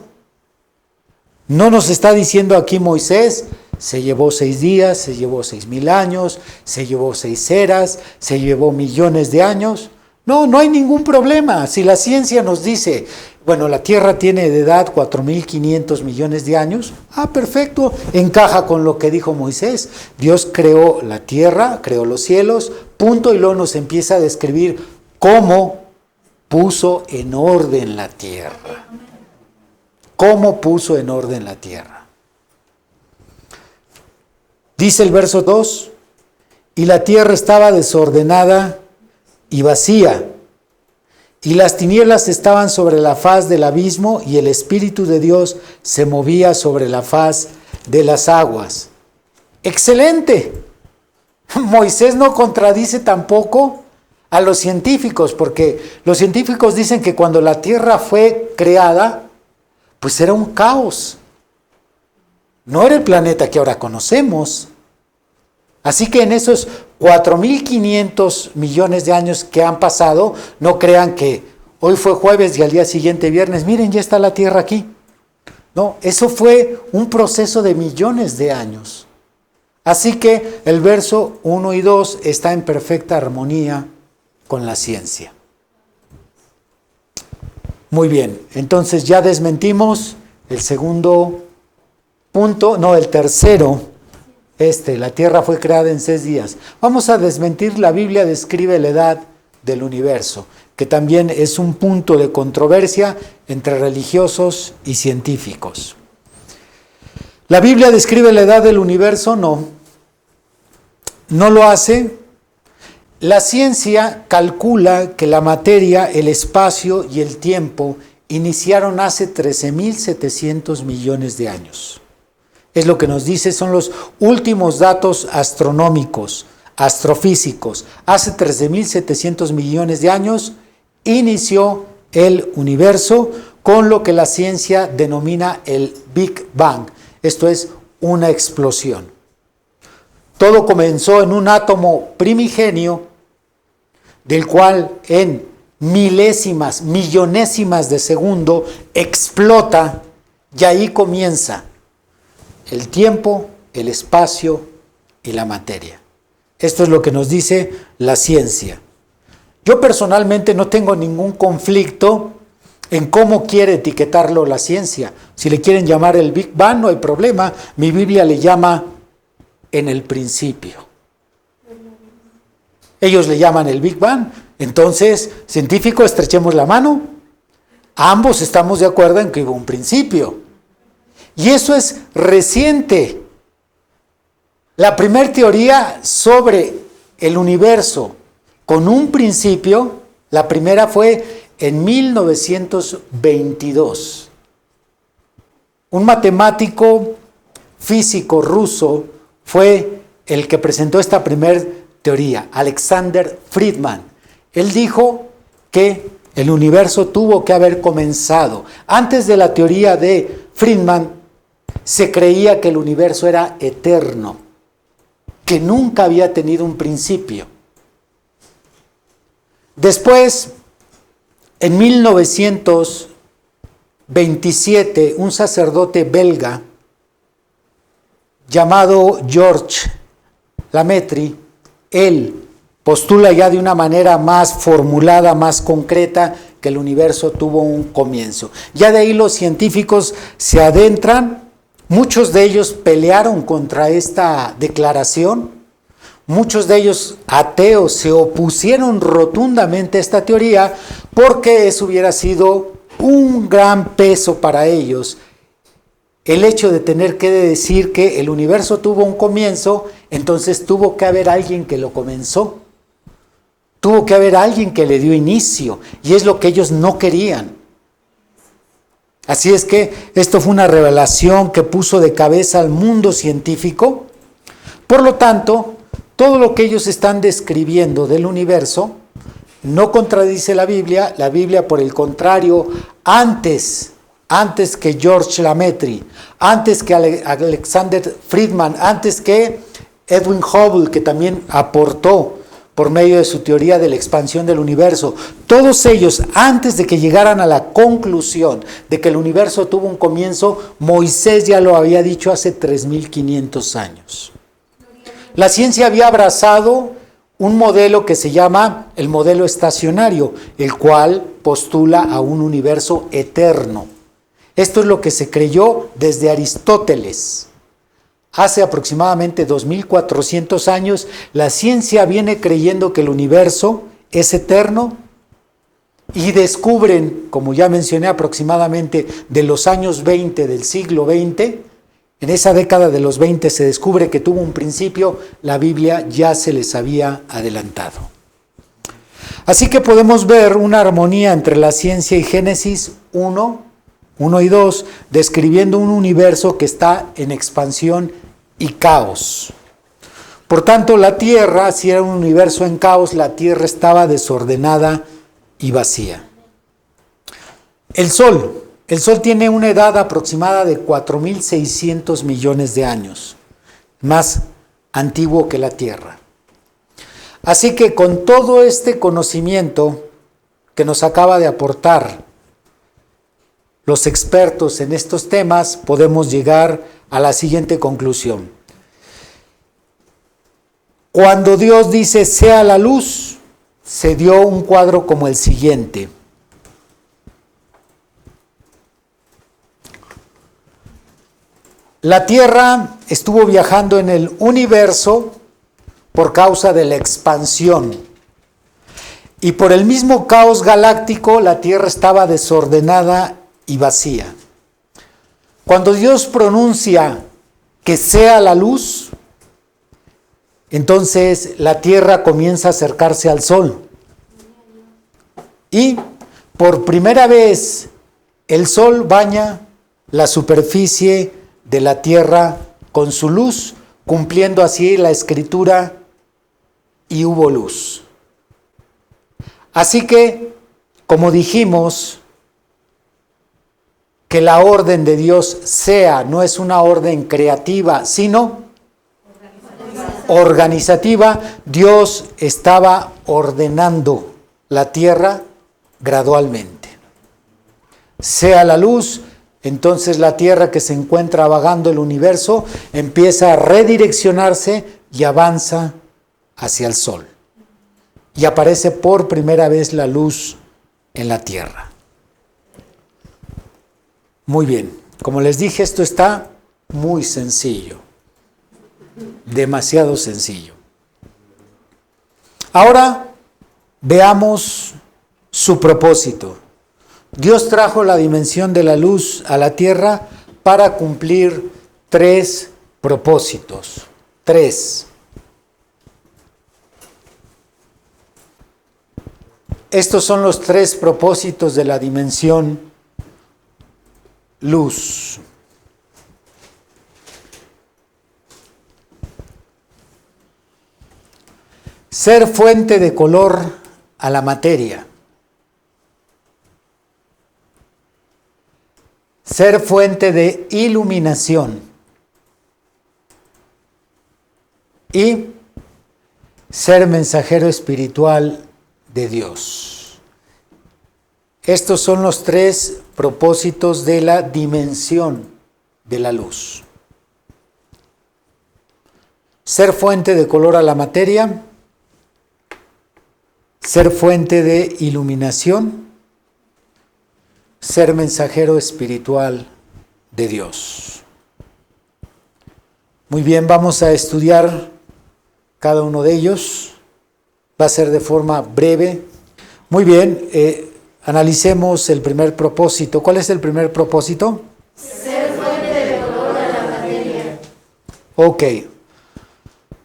No nos está diciendo aquí Moisés, se llevó 6 días, se llevó 6,000 años, se llevó 6 eras, se llevó millones de años. No, no hay ningún problema. Si la ciencia nos dice, bueno, la Tierra tiene de edad 4,500 millones de años, perfecto, encaja con lo que dijo Moisés. Dios creó la Tierra, creó los cielos, punto, y luego nos empieza a describir cómo puso en orden la Tierra. ¿Cómo puso en orden la Tierra? Dice el verso 2, y la Tierra estaba desordenada y vacía, y las tinieblas estaban sobre la faz del abismo, y el Espíritu de Dios se movía sobre la faz de las aguas. ¡Excelente! Moisés no contradice tampoco a los científicos, porque los científicos dicen que cuando la tierra fue creada, pues era un caos. No era el planeta que ahora conocemos. Así que en esos 4,500 millones de años que han pasado, no crean que hoy fue jueves y al día siguiente viernes, miren, ya está la Tierra aquí. No, eso fue un proceso de millones de años. Así que el verso 1 y 2 está en perfecta armonía con la ciencia. Muy bien, entonces ya desmentimos el segundo punto, no, el tercero, la Tierra fue creada en 6 días. Vamos a desmentir, la Biblia describe la edad del universo, que también es un punto de controversia entre religiosos y científicos. ¿La Biblia describe la edad del universo? No lo hace. La ciencia calcula que la materia, el espacio y el tiempo iniciaron hace 13.700 millones de años. Es lo que nos dice, son los últimos datos astronómicos, astrofísicos. Hace 13.700 millones de años inició el universo con lo que la ciencia denomina el Big Bang. Esto es una explosión. Todo comenzó en un átomo primigenio, del cual en milésimas, millonésimas de segundo explota, y ahí comienza el tiempo, el espacio y la materia. Esto es lo que nos dice la ciencia. Yo personalmente no tengo ningún conflicto en cómo quiere etiquetarlo la ciencia. Si le quieren llamar el Big Bang, no hay problema. Mi Biblia le llama en el principio. Ellos le llaman el Big Bang. Entonces, científicos, estrechemos la mano. Ambos estamos de acuerdo en que hubo un principio. Y eso es reciente. La primera teoría sobre el universo con un principio, la primera fue en 1922. Un matemático físico ruso fue el que presentó esta primera teoría, Alexander Friedman. Él dijo que el universo tuvo que haber comenzado. Antes de la teoría de Friedman, se creía que el universo era eterno, que nunca había tenido un principio. Después, en 1927, un sacerdote belga llamado Georges Lemaitre, él postula ya de una manera más formulada, más concreta, que el universo tuvo un comienzo. Ya de ahí los científicos se adentran, muchos de ellos pelearon contra esta declaración, muchos de ellos ateos se opusieron rotundamente a esta teoría porque eso hubiera sido un gran peso para ellos. El hecho de tener que decir que el universo tuvo un comienzo, entonces tuvo que haber alguien que lo comenzó. Tuvo que haber alguien que le dio inicio, y es lo que ellos no querían. Así es que esto fue una revelación que puso de cabeza al mundo científico. Por lo tanto, todo lo que ellos están describiendo del universo no contradice la Biblia. La Biblia, por el contrario, antes que Georges Lemaitre, antes que Alexander Friedman, antes que Edwin Hubble, que también aportó por medio de su teoría de la expansión del universo, todos ellos, antes de que llegaran a la conclusión de que el universo tuvo un comienzo, Moisés ya lo había dicho hace 3.500 años. La ciencia había abrazado un modelo que se llama el modelo estacionario, el cual postula a un universo eterno. Esto es lo que se creyó desde Aristóteles. Hace aproximadamente 2.400 años, la ciencia viene creyendo que el universo es eterno y descubren, como ya mencioné, aproximadamente de los años 20 del siglo XX, en esa década de los 20 se descubre que tuvo un principio, la Biblia ya se les había adelantado. Así que podemos ver una armonía entre la ciencia y Génesis 1 y 2, describiendo un universo que está en expansión y caos. Por tanto, la Tierra, si era un universo en caos, la Tierra estaba desordenada y vacía. El Sol tiene una edad aproximada de 4.600 millones de años, más antiguo que la Tierra. Así que con todo este conocimiento que nos acaba de aportar los expertos en estos temas, podemos llegar a la siguiente conclusión. Cuando Dios dice sea la luz, se dio un cuadro como el siguiente. La Tierra estuvo viajando en el universo por causa de la expansión. Y por el mismo caos galáctico, la Tierra estaba desordenada y vacía. Cuando Dios pronuncia que sea la luz, entonces la Tierra comienza a acercarse al Sol. Y por primera vez el Sol baña la superficie de la Tierra con su luz, cumpliendo así la Escritura, y hubo luz. Así que, como dijimos, que la orden de Dios sea, no es una orden creativa, sino organizativa. Dios estaba ordenando la tierra gradualmente. Sea la luz, entonces la tierra que se encuentra vagando el universo empieza a redireccionarse y avanza hacia el sol. Y aparece por primera vez la luz en la tierra. Muy bien, como les dije, esto está muy sencillo, demasiado sencillo. Ahora veamos su propósito. Dios trajo la dimensión de la luz a la tierra para cumplir 3 propósitos. 3. Estos son los 3 propósitos de la dimensión luz. Ser fuente de color a la materia. Ser fuente de iluminación. Y ser mensajero espiritual de Dios. Estos son los 3 propósitos de la dimensión de la luz. Ser fuente de color a la materia, ser fuente de iluminación, ser mensajero espiritual de Dios. Muy bien, vamos a estudiar cada uno de ellos. Va a ser de forma breve. Muy bien, analicemos el primer propósito. ¿Cuál es el primer propósito? Ser fuente de color a la materia. Ok.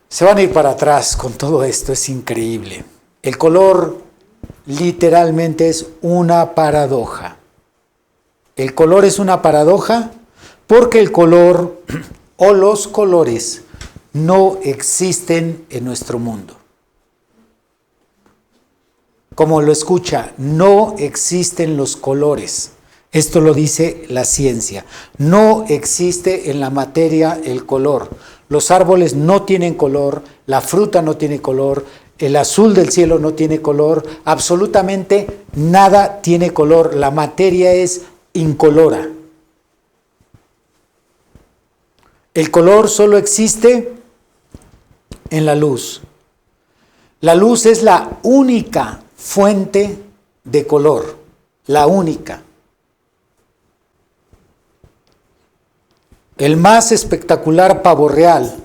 Se van a ir para atrás con todo esto, es increíble. El color literalmente es una paradoja. El color es una paradoja porque el color o los colores no existen en nuestro mundo. Como lo escucha, no existen los colores. Esto lo dice la ciencia. No existe en la materia el color. Los árboles no tienen color, la fruta no tiene color, el azul del cielo no tiene color, absolutamente nada tiene color. La materia es incolora. El color solo existe en la luz. La luz es la única fuente de color, la única. El más espectacular pavo real,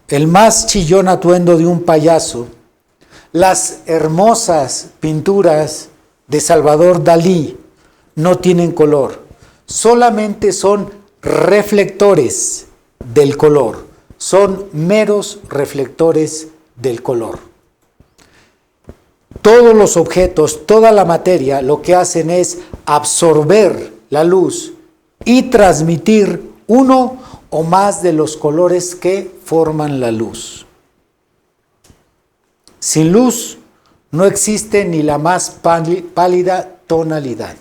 el más chillón atuendo de un payaso, las hermosas pinturas de Salvador Dalí no tienen color, solamente son reflectores del color, son meros reflectores del color. Todos los objetos, toda la materia, lo que hacen es absorber la luz y transmitir uno o más de los colores que forman la luz. Sin luz no existe ni la más pálida tonalidad.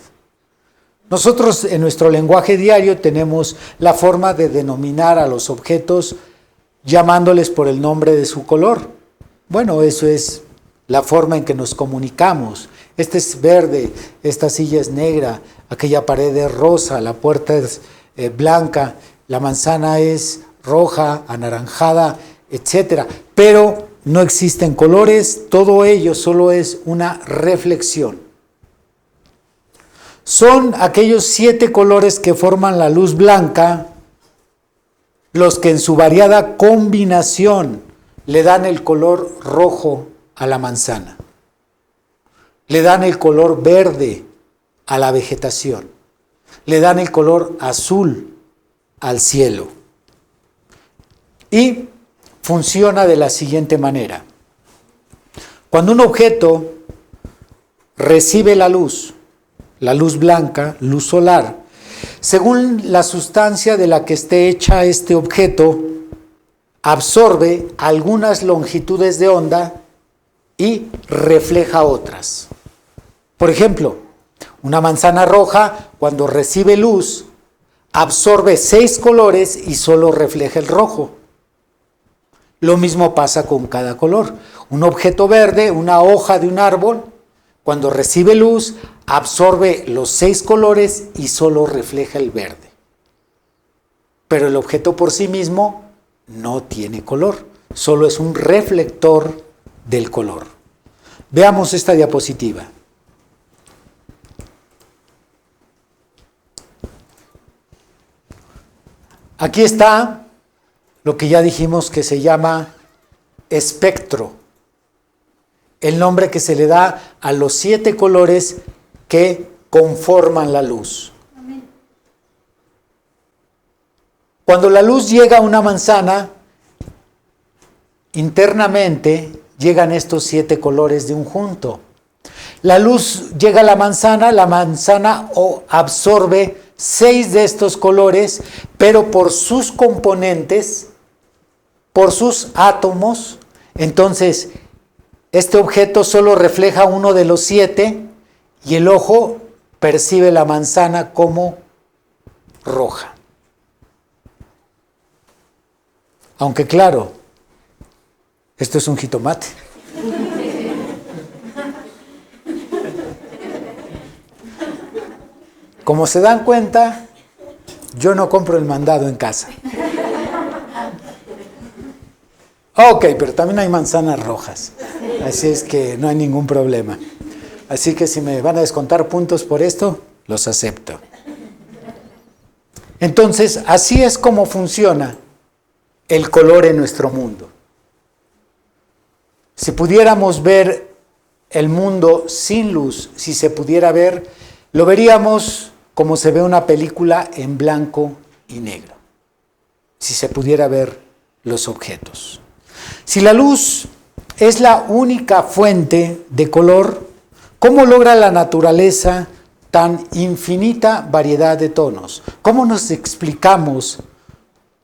Nosotros en nuestro lenguaje diario tenemos la forma de denominar a los objetos llamándoles por el nombre de su color. Bueno, eso es la forma en que nos comunicamos. Este es verde, esta silla es negra, aquella pared es rosa, la puerta es blanca, la manzana es roja, anaranjada, etcétera. Pero no existen colores, todo ello solo es una reflexión. Son aquellos 7 colores que forman la luz blanca, los que en su variada combinación le dan el color rojo a la manzana, le dan el color verde a la vegetación, le dan el color azul al cielo. Y funciona de la siguiente manera. Cuando un objeto recibe la luz blanca, luz solar, según la sustancia de la que esté hecha este objeto, absorbe algunas longitudes de onda y refleja otras. Por ejemplo, una manzana roja, cuando recibe luz, absorbe 6 colores y solo refleja el rojo. Lo mismo pasa con cada color. Un objeto verde, una hoja de un árbol, cuando recibe luz, absorbe los 6 colores y solo refleja el verde. Pero el objeto por sí mismo no tiene color, solo es un reflector del color. Veamos esta diapositiva. Aquí está lo que ya dijimos que se llama espectro, el nombre que se le da a los 7 colores que conforman la luz. Cuando la luz llega a una manzana, internamente llegan estos 7 colores de un junto. La luz llega a la manzana absorbe 6 de estos colores, pero por sus componentes, por sus átomos, entonces este objeto solo refleja uno de los 7 y el ojo percibe la manzana como roja. Aunque claro, esto es un jitomate. Como se dan cuenta, yo no compro el mandado en casa. Ok, pero también hay manzanas rojas, así es que no hay ningún problema. Así que si me van a descontar puntos por esto, los acepto. Entonces, así es como funciona el color en nuestro mundo. Si pudiéramos ver el mundo sin luz, si se pudiera ver, lo veríamos como se ve una película en blanco y negro. Si se pudiera ver los objetos. Si la luz es la única fuente de color, ¿cómo logra la naturaleza tan infinita variedad de tonos? ¿Cómo nos explicamos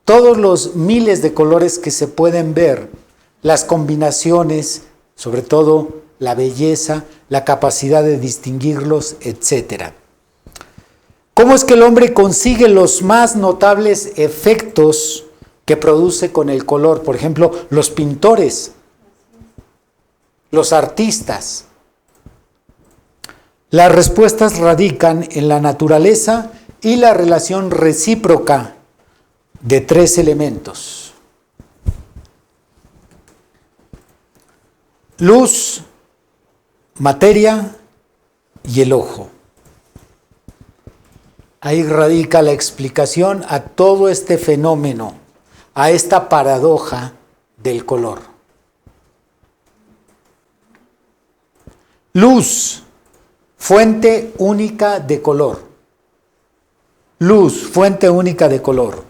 todos los miles de colores que se pueden ver, las combinaciones, sobre todo la belleza, la capacidad de distinguirlos, etcétera? ¿Cómo es que el hombre consigue los más notables efectos que produce con el color? Por ejemplo, los pintores, los artistas. Las respuestas radican en la naturaleza y la relación recíproca de 3 elementos: luz, materia y el ojo. Ahí radica la explicación a todo este fenómeno, a esta paradoja del color. Luz, fuente única de color. Luz, fuente única de color.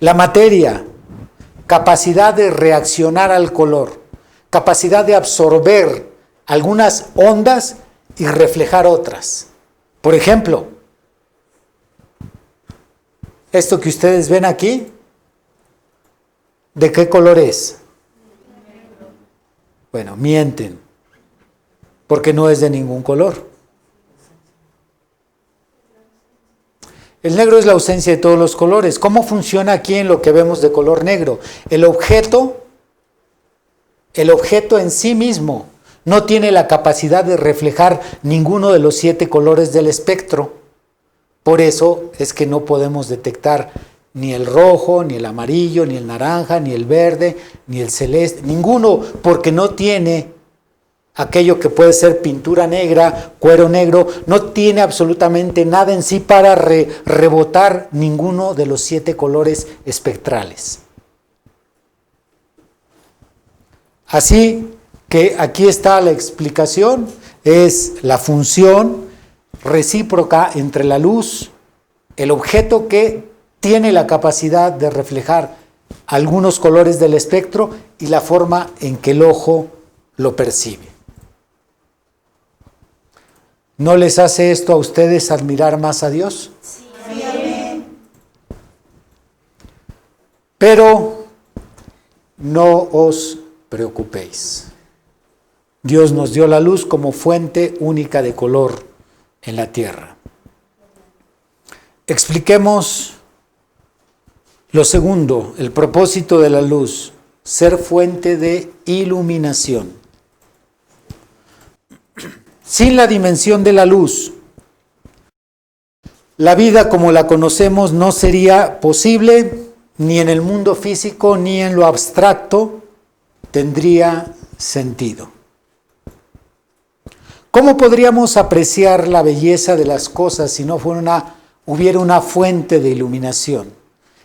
La materia, capacidad de reaccionar al color, capacidad de absorber algunas ondas y reflejar otras. Por ejemplo, esto que ustedes ven aquí, ¿de qué color es? Bueno, mienten, porque no es de ningún color. El negro es la ausencia de todos los colores. ¿Cómo funciona aquí en lo que vemos de color negro? El objeto en sí mismo no tiene la capacidad de reflejar ninguno de los 7 colores del espectro. Por eso es que no podemos detectar ni el rojo, ni el amarillo, ni el naranja, ni el verde, ni el celeste, ninguno, porque no tiene aquello que puede ser pintura negra, cuero negro, no tiene absolutamente nada en sí para rebotar ninguno de los 7 colores espectrales. Así que aquí está la explicación, es la función recíproca entre la luz, el objeto que tiene la capacidad de reflejar algunos colores del espectro y la forma en que el ojo lo percibe. ¿No les hace esto a ustedes admirar más a Dios? Sí. Amén. Pero no os preocupéis. Dios nos dio la luz como fuente única de color en la tierra. Expliquemos lo segundo, el propósito de la luz, ser fuente de iluminación. Sin la dimensión de la luz, la vida como la conocemos no sería posible, ni en el mundo físico, ni en lo abstracto tendría sentido. ¿Cómo podríamos apreciar la belleza de las cosas si no hubiera una fuente de iluminación?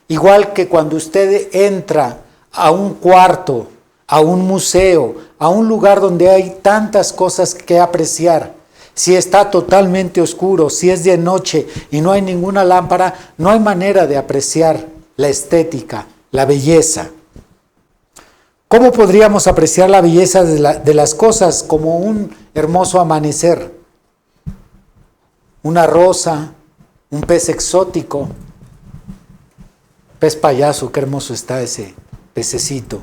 Igual que cuando usted entra a un cuarto, a un museo, a un lugar donde hay tantas cosas que apreciar, si está totalmente oscuro, si es de noche y no hay ninguna lámpara, no hay manera de apreciar la estética, la belleza. ¿Cómo podríamos apreciar la belleza de las cosas? Como un hermoso amanecer, una rosa, un pez exótico, pez payaso, qué hermoso está ese pececito.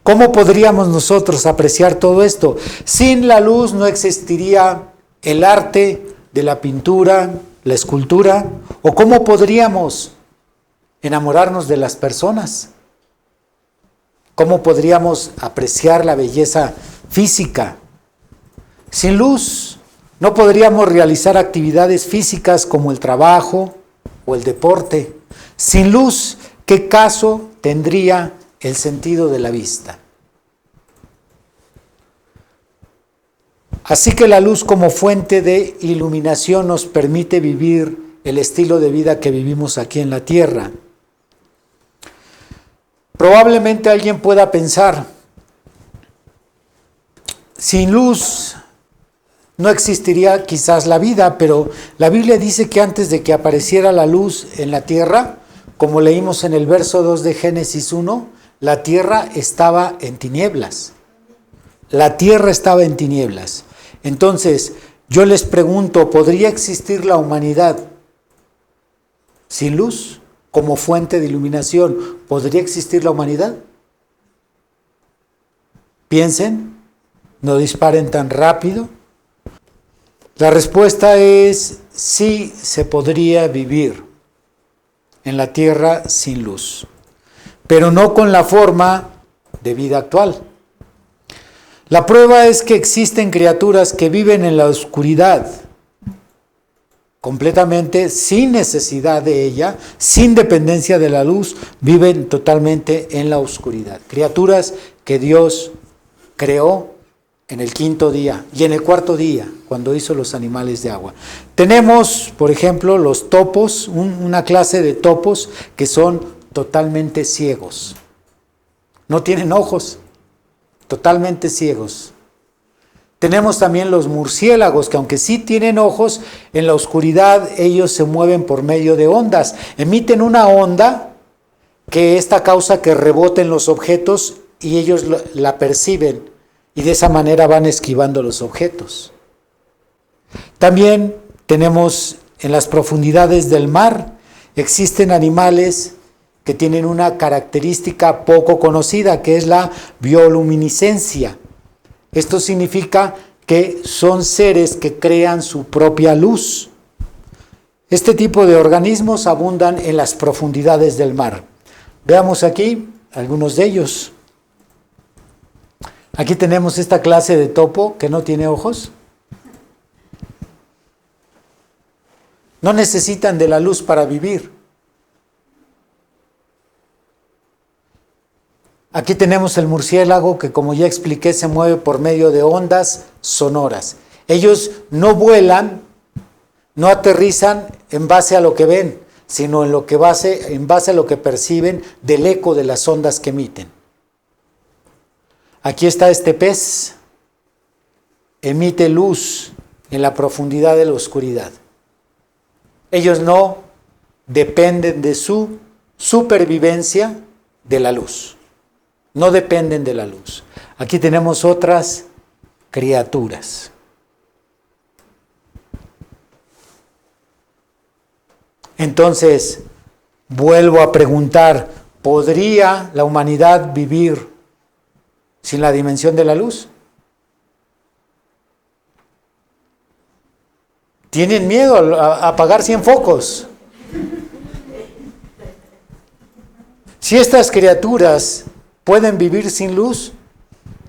¿Cómo podríamos nosotros apreciar todo esto? Sin la luz no existiría el arte de la pintura, la escultura, o cómo podríamos enamorarnos de las personas. ¿Cómo podríamos apreciar la belleza física? Sin luz no podríamos realizar actividades físicas como el trabajo o el deporte. Sin luz, ¿qué caso tendría el sentido de la vista? Así que la luz como fuente de iluminación nos permite vivir el estilo de vida que vivimos aquí en la tierra. Probablemente alguien pueda pensar, sin luz no existiría quizás la vida, pero la Biblia dice que antes de que apareciera la luz en la tierra, como leímos en el verso 2 de Génesis 1, la tierra estaba en tinieblas. La tierra estaba en tinieblas. Entonces, yo les pregunto, ¿podría existir la humanidad sin luz como fuente de iluminación? ¿Podría existir la humanidad? Piensen, no disparen tan rápido. La respuesta es sí, se podría vivir en la tierra sin luz, pero no con la forma de vida actual. La prueba es que existen criaturas que viven en la oscuridad, completamente sin necesidad de ella, sin dependencia de la luz, viven totalmente en la oscuridad. Criaturas que Dios creó en el 5º día y en el 4º día, cuando hizo los animales de agua. Tenemos, por ejemplo, los topos, una clase de topos que son totalmente ciegos. No tienen ojos, totalmente ciegos. Tenemos también los murciélagos, que aunque sí tienen ojos, en la oscuridad ellos se mueven por medio de ondas. Emiten una onda que esta causa que reboten los objetos y ellos la perciben y de esa manera van esquivando los objetos. También tenemos en las profundidades del mar, existen animales que tienen una característica poco conocida, que es la bioluminiscencia. Esto significa que son seres que crean su propia luz. Este tipo de organismos abundan en las profundidades del mar. Veamos aquí algunos de ellos. Aquí tenemos esta clase de topo que no tiene ojos. No necesitan de la luz para vivir. Aquí tenemos el murciélago que, como ya expliqué, se mueve por medio de ondas sonoras. Ellos no vuelan, no aterrizan en base a lo que ven, sino en base a lo que perciben del eco de las ondas que emiten. Aquí está este pez, emite luz en la profundidad de la oscuridad. Ellos no dependen de su supervivencia de la luz. No dependen de la luz. Aquí tenemos otras criaturas. Entonces, vuelvo a preguntar, ¿podría la humanidad vivir sin la dimensión de la luz? ¿Tienen miedo a apagar 100 focos? Si estas criaturas pueden vivir sin luz,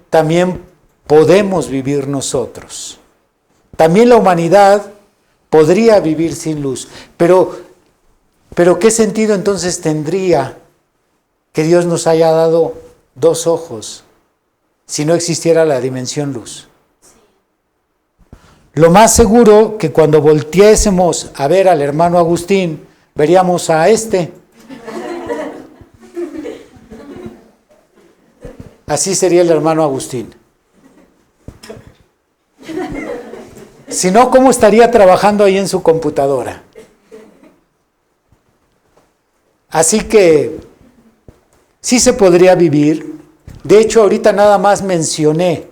también podemos vivir nosotros. También la humanidad podría vivir sin luz. Pero ¿qué sentido entonces tendría que Dios nos haya dado 2 ojos si no existiera la dimensión luz? Lo más seguro que cuando volteásemos a ver al hermano Agustín, veríamos a este. Así sería el hermano Agustín. Si no, ¿cómo estaría trabajando ahí en su computadora? Así que sí se podría vivir. De hecho, ahorita nada más mencioné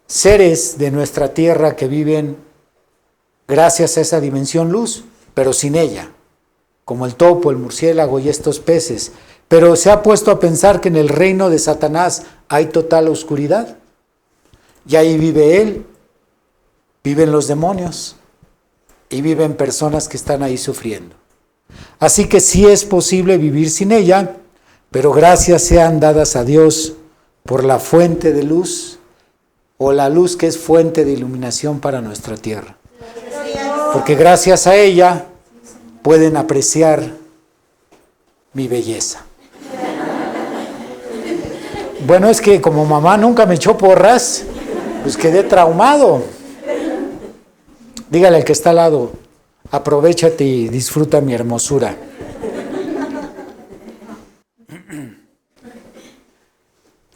seres de nuestra tierra que viven gracias a esa dimensión luz, pero sin ella, como el topo, el murciélago y estos peces. Pero se ha puesto a pensar que en el reino de Satanás hay total oscuridad. Y ahí vive él, viven los demonios y viven personas que están ahí sufriendo. Así que sí es posible vivir sin ella, pero gracias sean dadas a Dios por la fuente de luz, o la luz que es fuente de iluminación para nuestra tierra. Porque gracias a ella pueden apreciar mi belleza. Bueno, es que como mamá nunca me echó porras, pues quedé traumado. Dígale al que está al lado, aprovéchate y disfruta mi hermosura.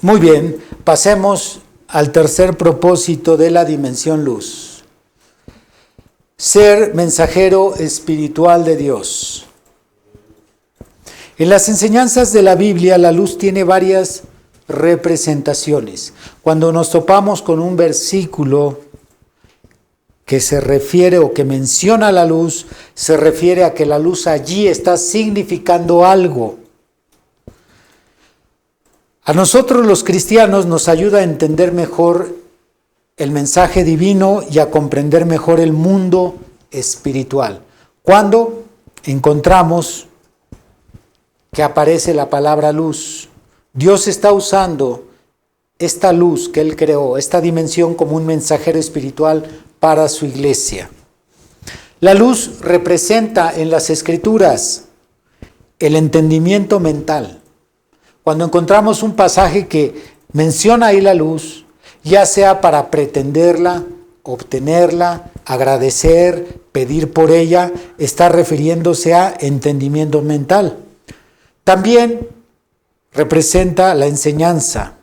Muy bien, pasemos al tercer propósito de la dimensión luz. Ser mensajero espiritual de Dios. En las enseñanzas de la Biblia, la luz tiene varias representaciones. Cuando nos topamos con un versículo que se refiere o que menciona la luz, se refiere a que la luz allí está significando algo. A nosotros los cristianos nos ayuda a entender mejor el mensaje divino y a comprender mejor el mundo espiritual. Cuando encontramos que aparece la palabra luz, Dios está usando esta luz que Él creó, esta dimensión como un mensajero espiritual para su iglesia. La luz representa en las Escrituras el entendimiento mental. Cuando encontramos un pasaje que menciona ahí la luz, ya sea para pretenderla, obtenerla, agradecer, pedir por ella, está refiriéndose a entendimiento mental. También representa la enseñanza.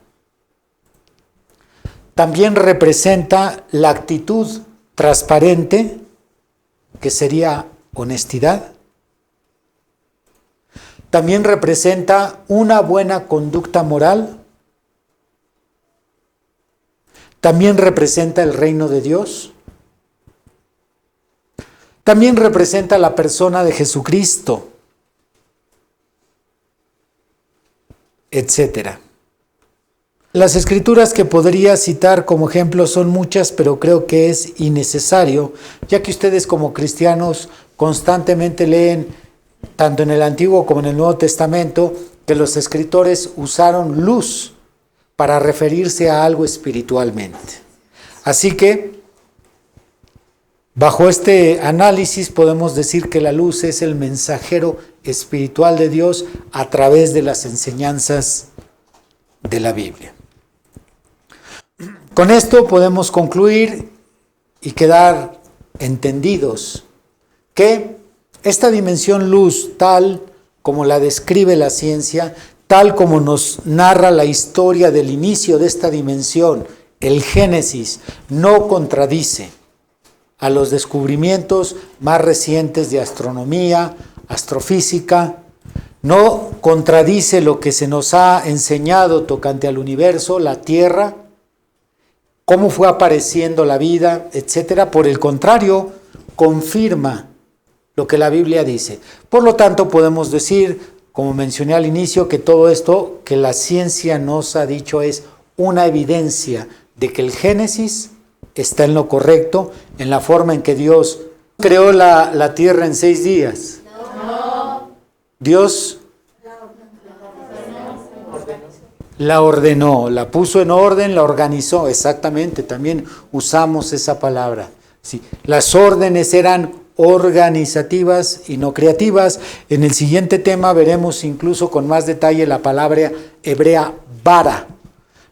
También representa la actitud transparente, que sería honestidad. También representa una buena conducta moral. También representa el reino de Dios. También representa la persona de Jesucristo, etcétera. Las escrituras que podría citar como ejemplo son muchas, pero creo que es innecesario, ya que ustedes como cristianos constantemente leen, tanto en el Antiguo como en el Nuevo Testamento, que los escritores usaron luz para referirse a algo espiritualmente. Así que Bajo este análisis podemos decir que la luz es el mensajero espiritual de Dios a través de las enseñanzas de la Biblia. Con esto podemos concluir y quedar entendidos que esta dimensión luz, tal como la describe la ciencia, tal como nos narra la historia del inicio de esta dimensión, el Génesis, no contradice a los descubrimientos más recientes de astronomía, astrofísica, no contradice lo que se nos ha enseñado tocante al universo, la Tierra, cómo fue apareciendo la vida, etcétera. Por el contrario, confirma lo que la Biblia dice. Por lo tanto, podemos decir, como mencioné al inicio, que todo esto que la ciencia nos ha dicho es una evidencia de que el Génesis está en lo correcto, en la forma en que Dios creó la tierra en 6 días. No. Dios la ordenó, la puso en orden, la organizó, exactamente, también usamos esa palabra. Sí. Las órdenes eran organizativas y no creativas. En el siguiente tema veremos incluso con más detalle la palabra hebrea bara.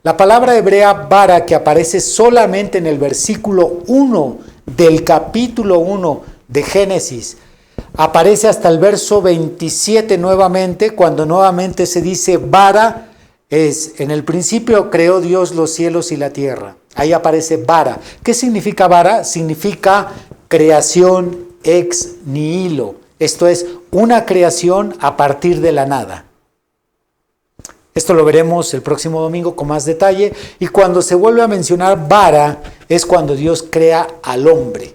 La palabra hebrea bara, que aparece solamente en el versículo 1 del capítulo 1 de Génesis, aparece hasta el verso 27 nuevamente, cuando nuevamente se dice bara, es en el principio creó Dios los cielos y la tierra. Ahí aparece bara. ¿Qué significa bara? Significa creación ex nihilo. Esto es una creación a partir de la nada. Esto lo veremos el próximo domingo con más detalle. Y cuando se vuelve a mencionar bara, es cuando Dios crea al hombre.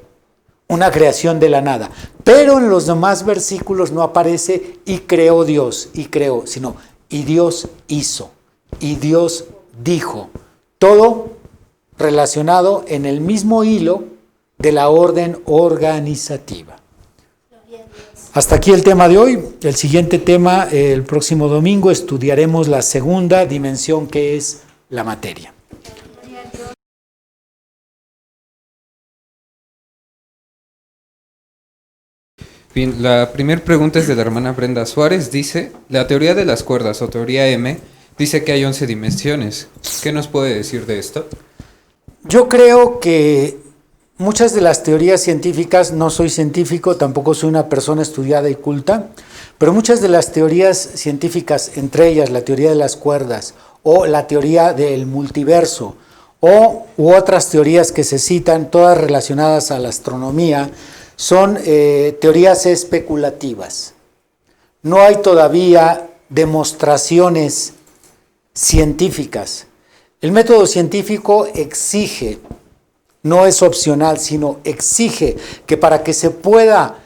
Una creación de la nada. Pero en los demás versículos no aparece y creó Dios, y creó, sino y Dios hizo, y Dios dijo. Todo relacionado en el mismo hilo de la orden organizativa. Hasta aquí el tema de hoy. El siguiente tema, el próximo domingo, estudiaremos la segunda dimensión, que es la materia. Bien, la primera pregunta es de la hermana Brenda Suárez. Dice, la teoría de las cuerdas o teoría M dice que hay 11 dimensiones. ¿Qué nos puede decir de esto? Yo creo que muchas de las teorías científicas, no soy científico, tampoco soy una persona estudiada y culta, pero muchas de las teorías científicas, entre ellas la teoría de las cuerdas o la teoría del multiverso u otras teorías que se citan, todas relacionadas a la astronomía, son teorías especulativas. No hay todavía demostraciones científicas. El método científico exige, no es opcional, sino exige que para que se pueda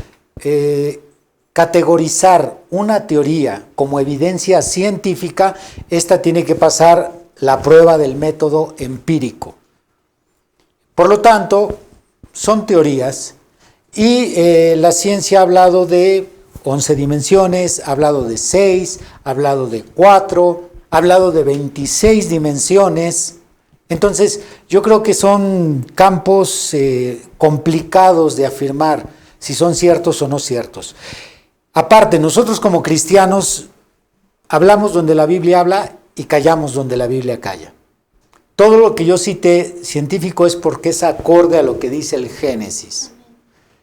categorizar una teoría como evidencia científica, esta tiene que pasar la prueba del método empírico. Por lo tanto, son teorías. Y la ciencia ha hablado de 11 dimensiones, ha hablado de 6, ha hablado de 4, ha hablado de 26 dimensiones. Entonces, yo creo que son campos complicados de afirmar si son ciertos o no ciertos. Aparte, nosotros como cristianos hablamos donde la Biblia habla y callamos donde la Biblia calla. Todo lo que yo cité científico es porque es acorde a lo que dice el Génesis.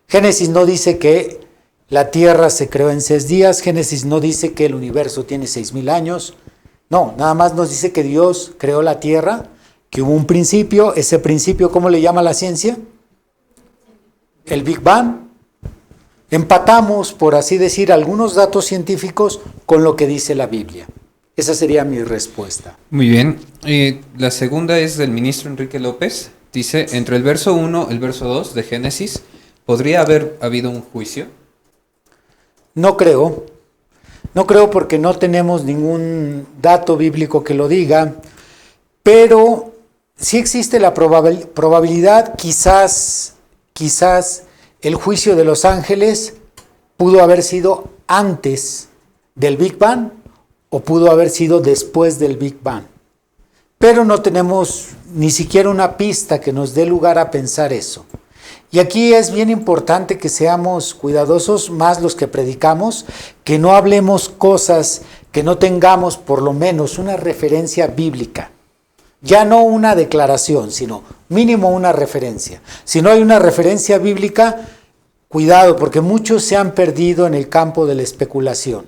Génesis no dice que la tierra se creó en 6 días, Génesis no dice que el universo tiene 6,000 años, no, nada más nos dice que Dios creó la tierra, que hubo un principio. Ese principio, ¿cómo le llama la ciencia? El Big Bang. Empatamos, por así decir, algunos datos científicos con lo que dice la Biblia. Esa sería mi respuesta. Muy bien. La segunda es del ministro Enrique López. Dice, entre el verso 1 y el verso 2 de Génesis, ¿podría haber habido un juicio? No creo porque no tenemos ningún dato bíblico que lo diga, pero sí existe la probabilidad, quizás el juicio de los ángeles pudo haber sido antes del Big Bang o pudo haber sido después del Big Bang. Pero no tenemos ni siquiera una pista que nos dé lugar a pensar eso. Y aquí es bien importante que seamos cuidadosos, más los que predicamos, que no hablemos cosas que no tengamos por lo menos una referencia bíblica. Ya no una declaración, sino mínimo una referencia. Si no hay una referencia bíblica, cuidado, porque muchos se han perdido en el campo de la especulación.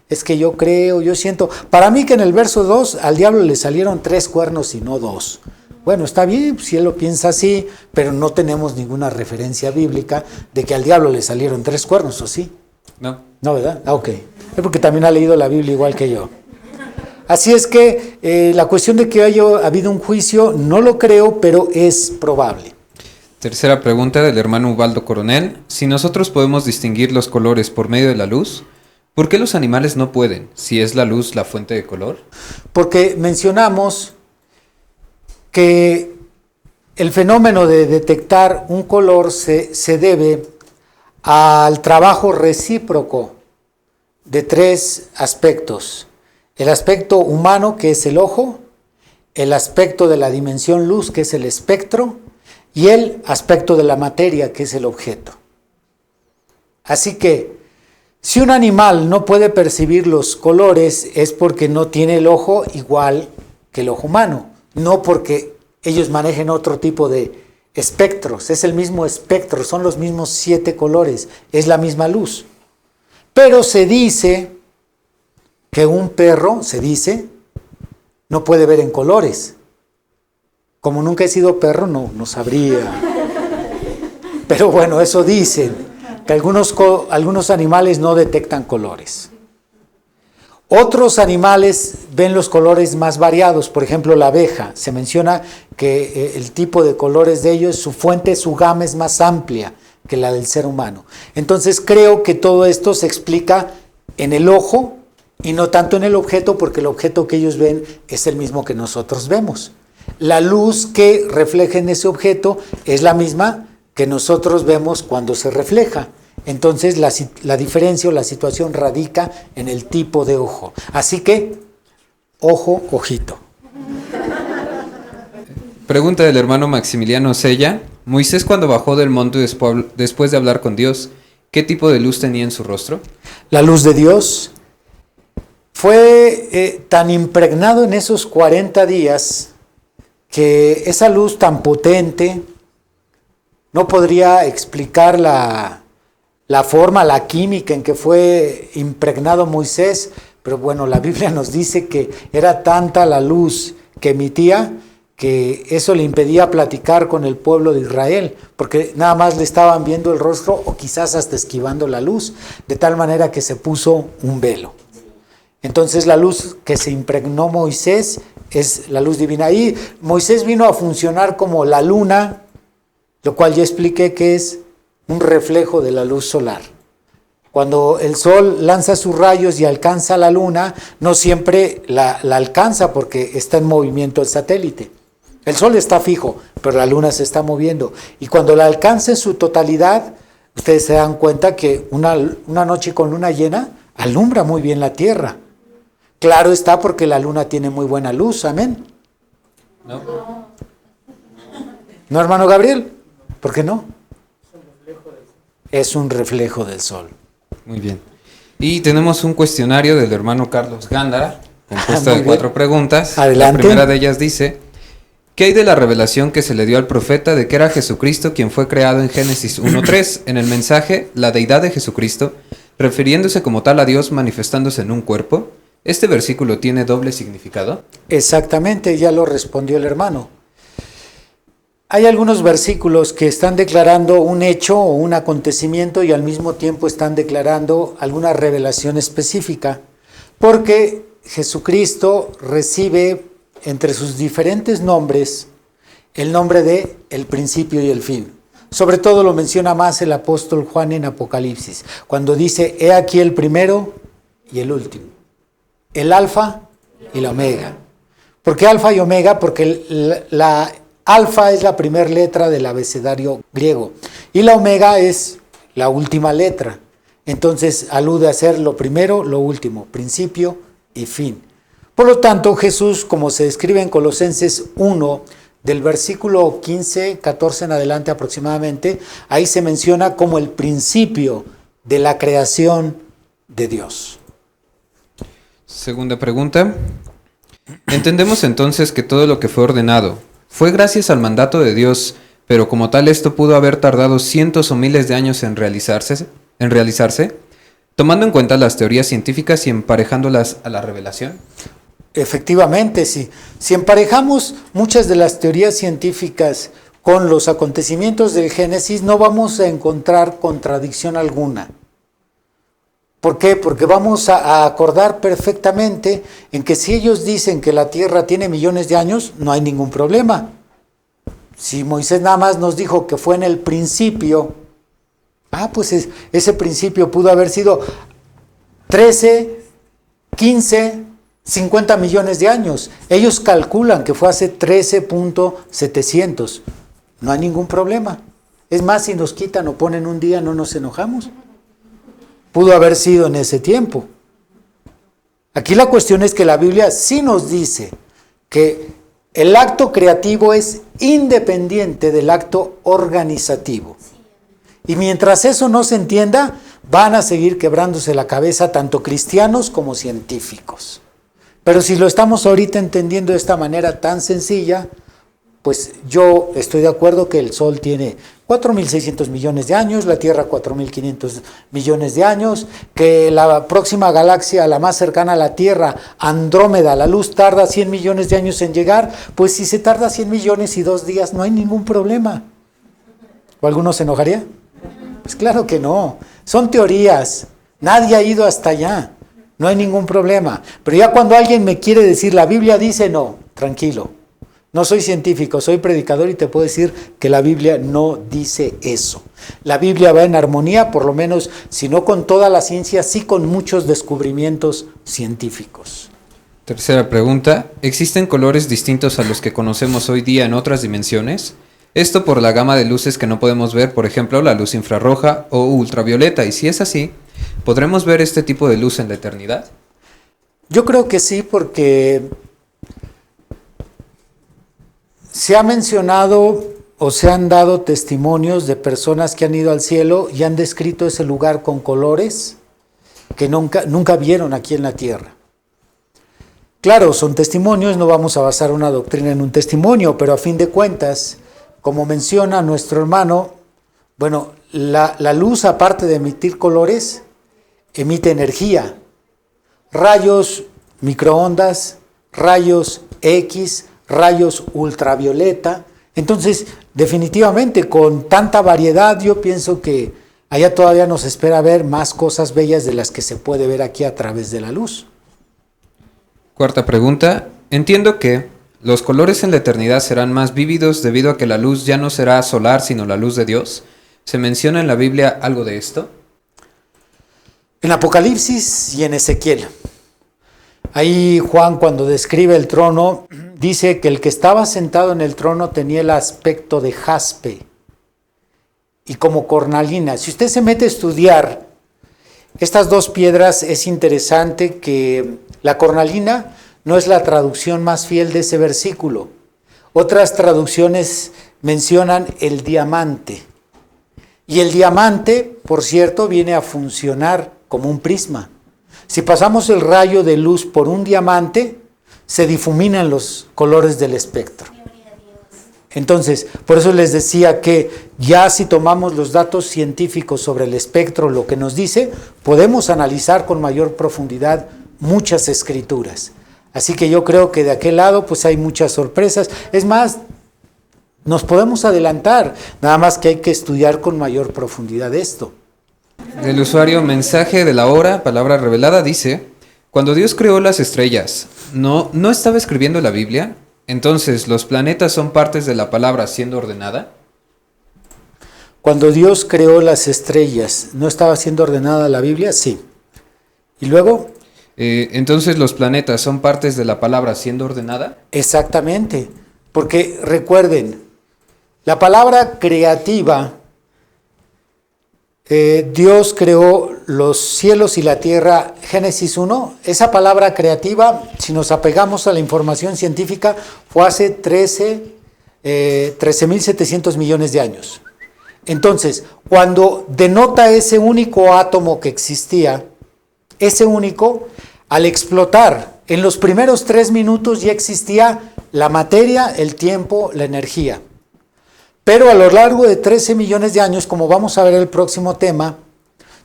Es que yo creo, yo siento. Para mí que en el verso 2 al diablo le salieron 3 cuernos y no 2. Bueno, está bien si él lo piensa así, pero no tenemos ninguna referencia bíblica de que al diablo le salieron 3 cuernos, ¿o sí? No. No, ¿verdad? Ah, ok. Es porque también ha leído la Biblia igual que yo. Así es que la cuestión de que haya habido un juicio, no lo creo, pero es probable. Tercera pregunta del hermano Ubaldo Coronel. Si nosotros podemos distinguir los colores por medio de la luz, ¿por qué los animales no pueden, si es la luz la fuente de color? Porque mencionamos que el fenómeno de detectar un color se debe al trabajo recíproco de 3 aspectos. El aspecto humano, que es el ojo, el aspecto de la dimensión luz, que es el espectro, y el aspecto de la materia, que es el objeto. Así que, si un animal no puede percibir los colores, es porque no tiene el ojo igual que el ojo humano, no porque ellos manejen otro tipo de espectros, es el mismo espectro, son los mismos 7 colores, es la misma luz. Pero se dice que un perro, no puede ver en colores. Como nunca he sido perro, no sabría. Pero bueno, eso dicen, que algunos animales no detectan colores. Otros animales ven los colores más variados, por ejemplo la abeja. Se menciona que el tipo de colores de ellos, su fuente, su gama es más amplia que la del ser humano. Entonces creo que todo esto se explica en el ojo y no tanto en el objeto, porque el objeto que ellos ven es el mismo que nosotros vemos. La luz que refleja en ese objeto es la misma que nosotros vemos cuando se refleja. Entonces la diferencia o la situación radica en el tipo de ojo. Así que, ojo, ojito. Pregunta del hermano Maximiliano Sella. Moisés, cuando bajó del monte después de hablar con Dios, ¿qué tipo de luz tenía en su rostro? La luz de Dios fue tan impregnado en esos 40 días que esa luz tan potente no podría explicar la forma, la química en que fue impregnado Moisés, pero bueno, la Biblia nos dice que era tanta la luz que emitía que eso le impedía platicar con el pueblo de Israel, porque nada más le estaban viendo el rostro o quizás hasta esquivando la luz, de tal manera que se puso un velo. Entonces la luz que se impregnó Moisés es la luz divina. Ahí Moisés vino a funcionar como la luna, lo cual ya expliqué que es un reflejo de la luz solar. Cuando el sol lanza sus rayos y alcanza la luna, no siempre la alcanza porque está en movimiento el satélite. El sol está fijo, pero la luna se está moviendo. Y cuando la alcanza en su totalidad, ustedes se dan cuenta que una noche con luna llena alumbra muy bien la tierra. Claro está, porque la luna tiene muy buena luz, amén. No. ¿No, hermano Gabriel? ¿Por qué no? Es un reflejo del sol. Muy bien. Y tenemos un cuestionario del hermano Carlos Gándara, compuesto de 4 preguntas. Adelante. La primera de ellas dice: ¿qué hay de la revelación que se le dio al profeta de que era Jesucristo quien fue creado en Génesis 1:3? En el mensaje, la deidad de Jesucristo, refiriéndose como tal a Dios manifestándose en un cuerpo. ¿Este versículo tiene doble significado? Exactamente, ya lo respondió el hermano. Hay algunos versículos que están declarando un hecho o un acontecimiento y al mismo tiempo están declarando alguna revelación específica, porque Jesucristo recibe entre sus diferentes nombres el nombre de el principio y el fin. Sobre todo lo menciona más el apóstol Juan en Apocalipsis, cuando dice: he aquí el primero y el último, el alfa y la omega. ¿Por qué alfa y omega? Porque la alfa es la primera letra del abecedario griego y la omega es la última letra. Entonces alude a ser lo primero, lo último, principio y fin. Por lo tanto, Jesús, como se describe en Colosenses 1, del versículo 15, 14 en adelante aproximadamente, ahí se menciona como el principio de la creación de Dios. Segunda pregunta. Entendemos entonces que todo lo que fue ordenado fue gracias al mandato de Dios, pero como tal esto pudo haber tardado cientos o miles de años en realizarse, tomando en cuenta las teorías científicas y emparejándolas a la revelación. Efectivamente, sí. Si emparejamos muchas de las teorías científicas con los acontecimientos del Génesis, no vamos a encontrar contradicción alguna. ¿Por qué? Porque vamos a acordar perfectamente en que si ellos dicen que la Tierra tiene millones de años, no hay ningún problema. Si Moisés nada más nos dijo que fue en el principio, pues ese principio pudo haber sido 13, 15, 50 millones de años. Ellos calculan que fue hace 13.700. No hay ningún problema. Es más, si nos quitan o ponen un día, no nos enojamos. Pudo haber sido en ese tiempo. Aquí la cuestión es que la Biblia sí nos dice que el acto creativo es independiente del acto organizativo. Y mientras eso no se entienda, van a seguir quebrándose la cabeza tanto cristianos como científicos. Pero si lo estamos ahorita entendiendo de esta manera tan sencilla, pues yo estoy de acuerdo que el Sol tiene 4.600 millones de años, la Tierra 4.500 millones de años, que la próxima galaxia, la más cercana a la Tierra, Andrómeda, la luz tarda 100 millones de años en llegar, pues si se tarda 100 millones y 2 días, no hay ningún problema. ¿O alguno se enojaría? Pues claro que no, son teorías, nadie ha ido hasta allá. No hay ningún problema. Pero ya cuando alguien me quiere decir, la Biblia dice, no, tranquilo. No soy científico, soy predicador y te puedo decir que la Biblia no dice eso. La Biblia va en armonía, por lo menos, si no con toda la ciencia, sí con muchos descubrimientos científicos. Tercera pregunta. ¿Existen colores distintos a los que conocemos hoy día en otras dimensiones? Esto por la gama de luces que no podemos ver, por ejemplo, la luz infrarroja o ultravioleta. Y si es así, ¿podremos ver este tipo de luz en la eternidad? Yo creo que sí, porque se ha mencionado o se han dado testimonios de personas que han ido al cielo y han descrito ese lugar con colores que nunca vieron aquí en la tierra. Claro, son testimonios, no vamos a basar una doctrina en un testimonio, pero a fin de cuentas, como menciona nuestro hermano, bueno, la luz, aparte de emitir colores, emite energía, rayos microondas, rayos X, rayos ultravioleta. Entonces, definitivamente, con tanta variedad, yo pienso que allá todavía nos espera ver más cosas bellas de las que se puede ver aquí a través de la luz. Cuarta pregunta. Entiendo que los colores en la eternidad serán más vívidos debido a que la luz ya no será solar, sino la luz de Dios. ¿Se menciona en la Biblia algo de esto? En Apocalipsis y en Ezequiel. Ahí Juan, cuando describe el trono, dice que el que estaba sentado en el trono tenía el aspecto de jaspe y como cornalina. Si usted se mete a estudiar estas dos piedras, es interesante que la cornalina no es la traducción más fiel de ese versículo. Otras traducciones mencionan el diamante. Y el diamante, por cierto, viene a funcionar como un prisma. Si pasamos el rayo de luz por un diamante, se difuminan los colores del espectro. Entonces, por eso les decía que ya si tomamos los datos científicos sobre el espectro, lo que nos dice, podemos analizar con mayor profundidad muchas escrituras. Así que yo creo que de aquel lado pues hay muchas sorpresas. Es más, nos podemos adelantar, nada más que hay que estudiar con mayor profundidad esto. El usuario Mensaje de la Hora, Palabra Revelada, dice: cuando Dios creó las estrellas, ¿no estaba escribiendo la Biblia? Entonces, ¿los planetas son partes de la palabra siendo ordenada? Cuando Dios creó las estrellas, ¿no estaba siendo ordenada la Biblia? Sí. ¿Y luego? Entonces, ¿los planetas son partes de la palabra siendo ordenada? Exactamente, porque recuerden, la palabra creativa, Dios creó los cielos y la tierra, Génesis 1, esa palabra creativa, si nos apegamos a la información científica, fue hace 13.700 millones de años. Entonces, cuando denota ese único átomo que existía, ese único, al explotar, en los primeros 3 minutos ya existía la materia, el tiempo, la energía. Pero a lo largo de 13 millones de años, como vamos a ver el próximo tema,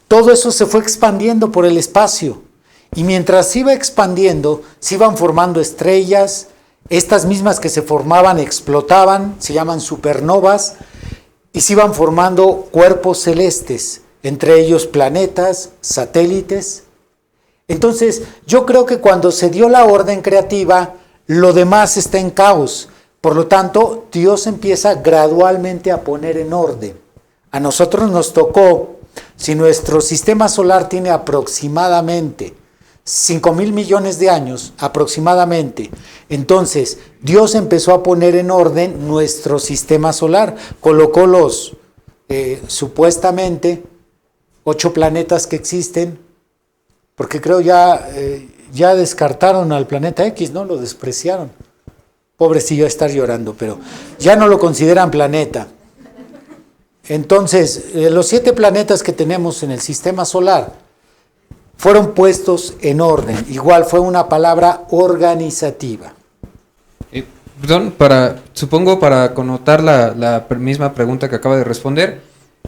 todo eso se fue expandiendo por el espacio. Y mientras se iba expandiendo, se iban formando estrellas, estas mismas que se formaban explotaban, se llaman supernovas, y se iban formando cuerpos celestes, entre ellos planetas, satélites. Entonces, yo creo que cuando se dio la orden creativa, lo demás está en caos. Por lo tanto, Dios empieza gradualmente a poner en orden. A nosotros nos tocó, si nuestro sistema solar tiene aproximadamente 5,000 millones de años, aproximadamente, entonces Dios empezó a poner en orden nuestro sistema solar. Colocó los, supuestamente, 8 planetas que existen, porque creo ya descartaron al planeta X, ¿no? Lo despreciaron. Pobrecillo, estar llorando, pero ya no lo consideran planeta. Entonces, los 7 planetas que tenemos en el sistema solar fueron puestos en orden. Igual fue una palabra organizativa. Perdón, supongo para connotar la misma pregunta que acaba de responder,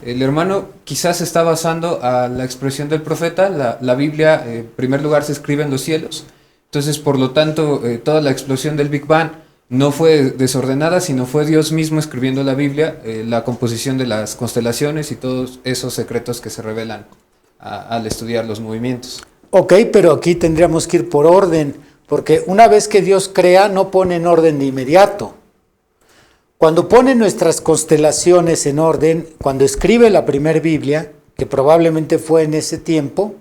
el hermano quizás se está basando a la expresión del profeta. La Biblia, en primer lugar, se escribe en los cielos. Entonces, por lo tanto, toda la explosión del Big Bang no fue desordenada, sino fue Dios mismo escribiendo la Biblia, la composición de las constelaciones y todos esos secretos que se revelan al estudiar los movimientos. Ok, pero aquí tendríamos que ir por orden, porque una vez que Dios crea, no pone en orden de inmediato. Cuando pone nuestras constelaciones en orden, cuando escribe la primera Biblia, que probablemente fue en ese tiempo,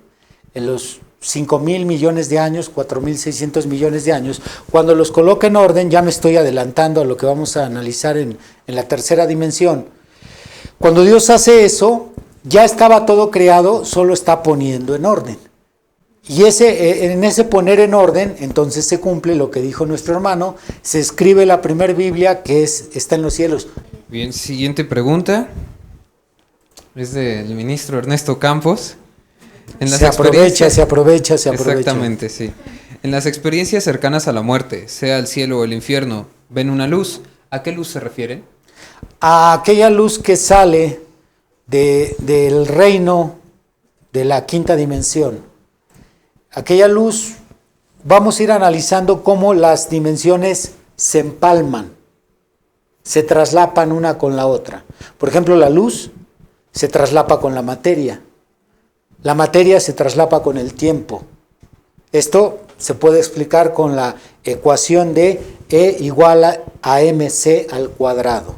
en los 5,000 millones de años, 4,600 millones de años, cuando los coloca en orden, ya me estoy adelantando a lo que vamos a analizar en la tercera dimensión. Cuando Dios hace eso, ya estaba todo creado, solo está poniendo en orden. Y en ese poner en orden, entonces se cumple lo que dijo nuestro hermano, se escribe la primera Biblia que está en los cielos. Bien, siguiente pregunta. Es del ministro Ernesto Campos. Se aprovecha. Exactamente, sí. En las experiencias cercanas a la muerte, sea el cielo o el infierno, ven una luz. ¿A qué luz se refieren? A aquella luz que sale del reino de la quinta dimensión. Aquella luz, vamos a ir analizando cómo las dimensiones se empalman, se traslapan una con la otra. Por ejemplo, la luz se traslapa con la materia se traslapa con el tiempo. Esto se puede explicar con la ecuación de E igual a mc al cuadrado.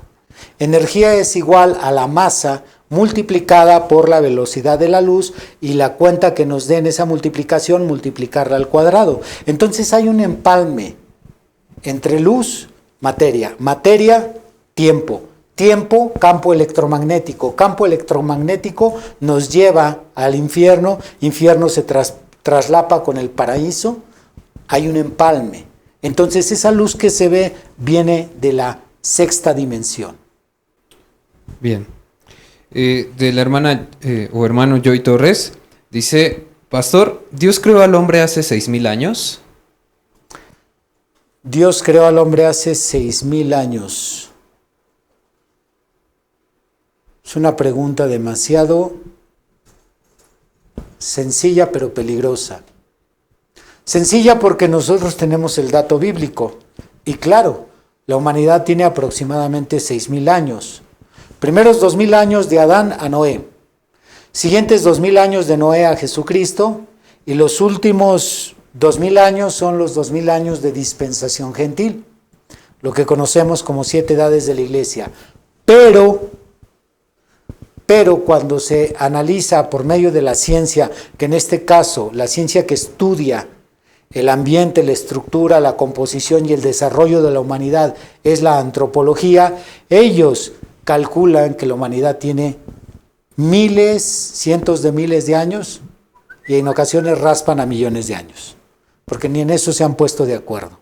Energía es igual a la masa multiplicada por la velocidad de la luz y la cuenta que nos den esa multiplicación, multiplicarla al cuadrado. Entonces hay un empalme entre luz, materia, tiempo. Tiempo, campo electromagnético. Campo electromagnético nos lleva al infierno. Infierno se traslapa con el paraíso. Hay un empalme. Entonces esa luz que se ve viene de la sexta dimensión. Bien. De la hermana o hermano Joy Torres, dice: Pastor, ¿Dios creó al hombre hace 6,000 años? Dios creó al hombre hace 6,000 años. Es una pregunta demasiado sencilla pero peligrosa. Sencilla porque nosotros tenemos el dato bíblico. Y claro, la humanidad tiene aproximadamente 6,000 años. Primeros 2,000 años de Adán a Noé. Siguientes 2,000 años de Noé a Jesucristo. Y los últimos 2,000 años son los 2,000 años de dispensación gentil. Lo que conocemos como 7 edades de la iglesia. Pero cuando se analiza por medio de la ciencia, que en este caso, la ciencia que estudia el ambiente, la estructura, la composición y el desarrollo de la humanidad es la antropología, ellos calculan que la humanidad tiene miles, cientos de miles de años y en ocasiones raspan a millones de años, porque ni en eso se han puesto de acuerdo.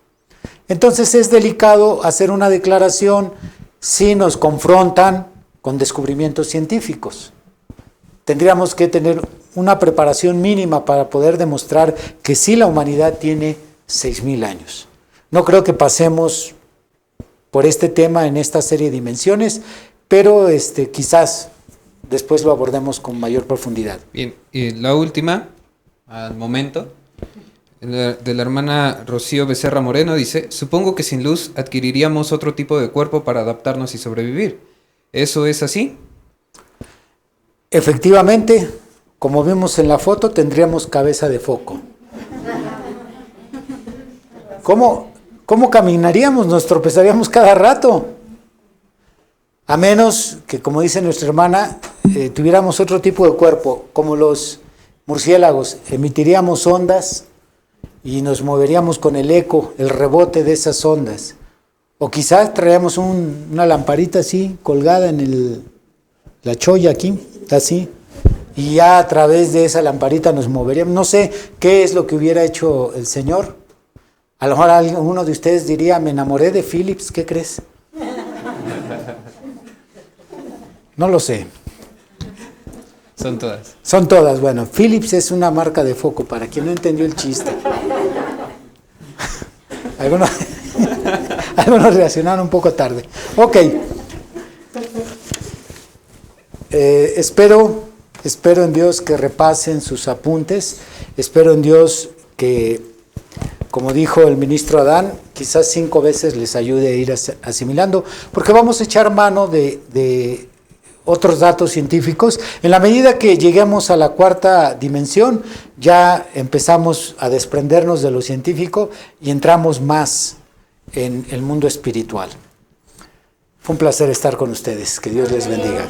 Entonces es delicado hacer una declaración si nos confrontan con descubrimientos científicos. Tendríamos que tener una preparación mínima para poder demostrar que sí la humanidad tiene 6,000 años. No creo que pasemos por este tema en esta serie de dimensiones, pero quizás después lo abordemos con mayor profundidad. Bien, y la última, al momento, de la hermana Rocío Becerra Moreno, dice: supongo que sin luz adquiriríamos otro tipo de cuerpo para adaptarnos y sobrevivir. ¿Eso es así? Efectivamente, como vimos en la foto, tendríamos cabeza de foco. ¿Cómo caminaríamos? Nos tropezaríamos cada rato. A menos que, como dice nuestra hermana, tuviéramos otro tipo de cuerpo, como los murciélagos, emitiríamos ondas y nos moveríamos con el eco, el rebote de esas ondas. O quizás traíamos una lamparita así, colgada en la cholla aquí, así, y ya a través de esa lamparita nos moveríamos. No sé qué es lo que hubiera hecho el Señor. A lo mejor alguno de ustedes diría: me enamoré de Philips, ¿qué crees? No lo sé. Son todas. Son todas, bueno. Philips es una marca de foco, para quien no entendió el chiste. Algunos reaccionaron un poco tarde. Ok. Espero en Dios que repasen sus apuntes. Espero en Dios que, como dijo el ministro Adán, quizás 5 veces les ayude a ir asimilando, porque vamos a echar mano de otros datos científicos. En la medida que lleguemos a la 4ª dimensión, ya empezamos a desprendernos de lo científico y entramos más en el mundo espiritual. Fue un placer estar con ustedes. Que Dios les bendiga.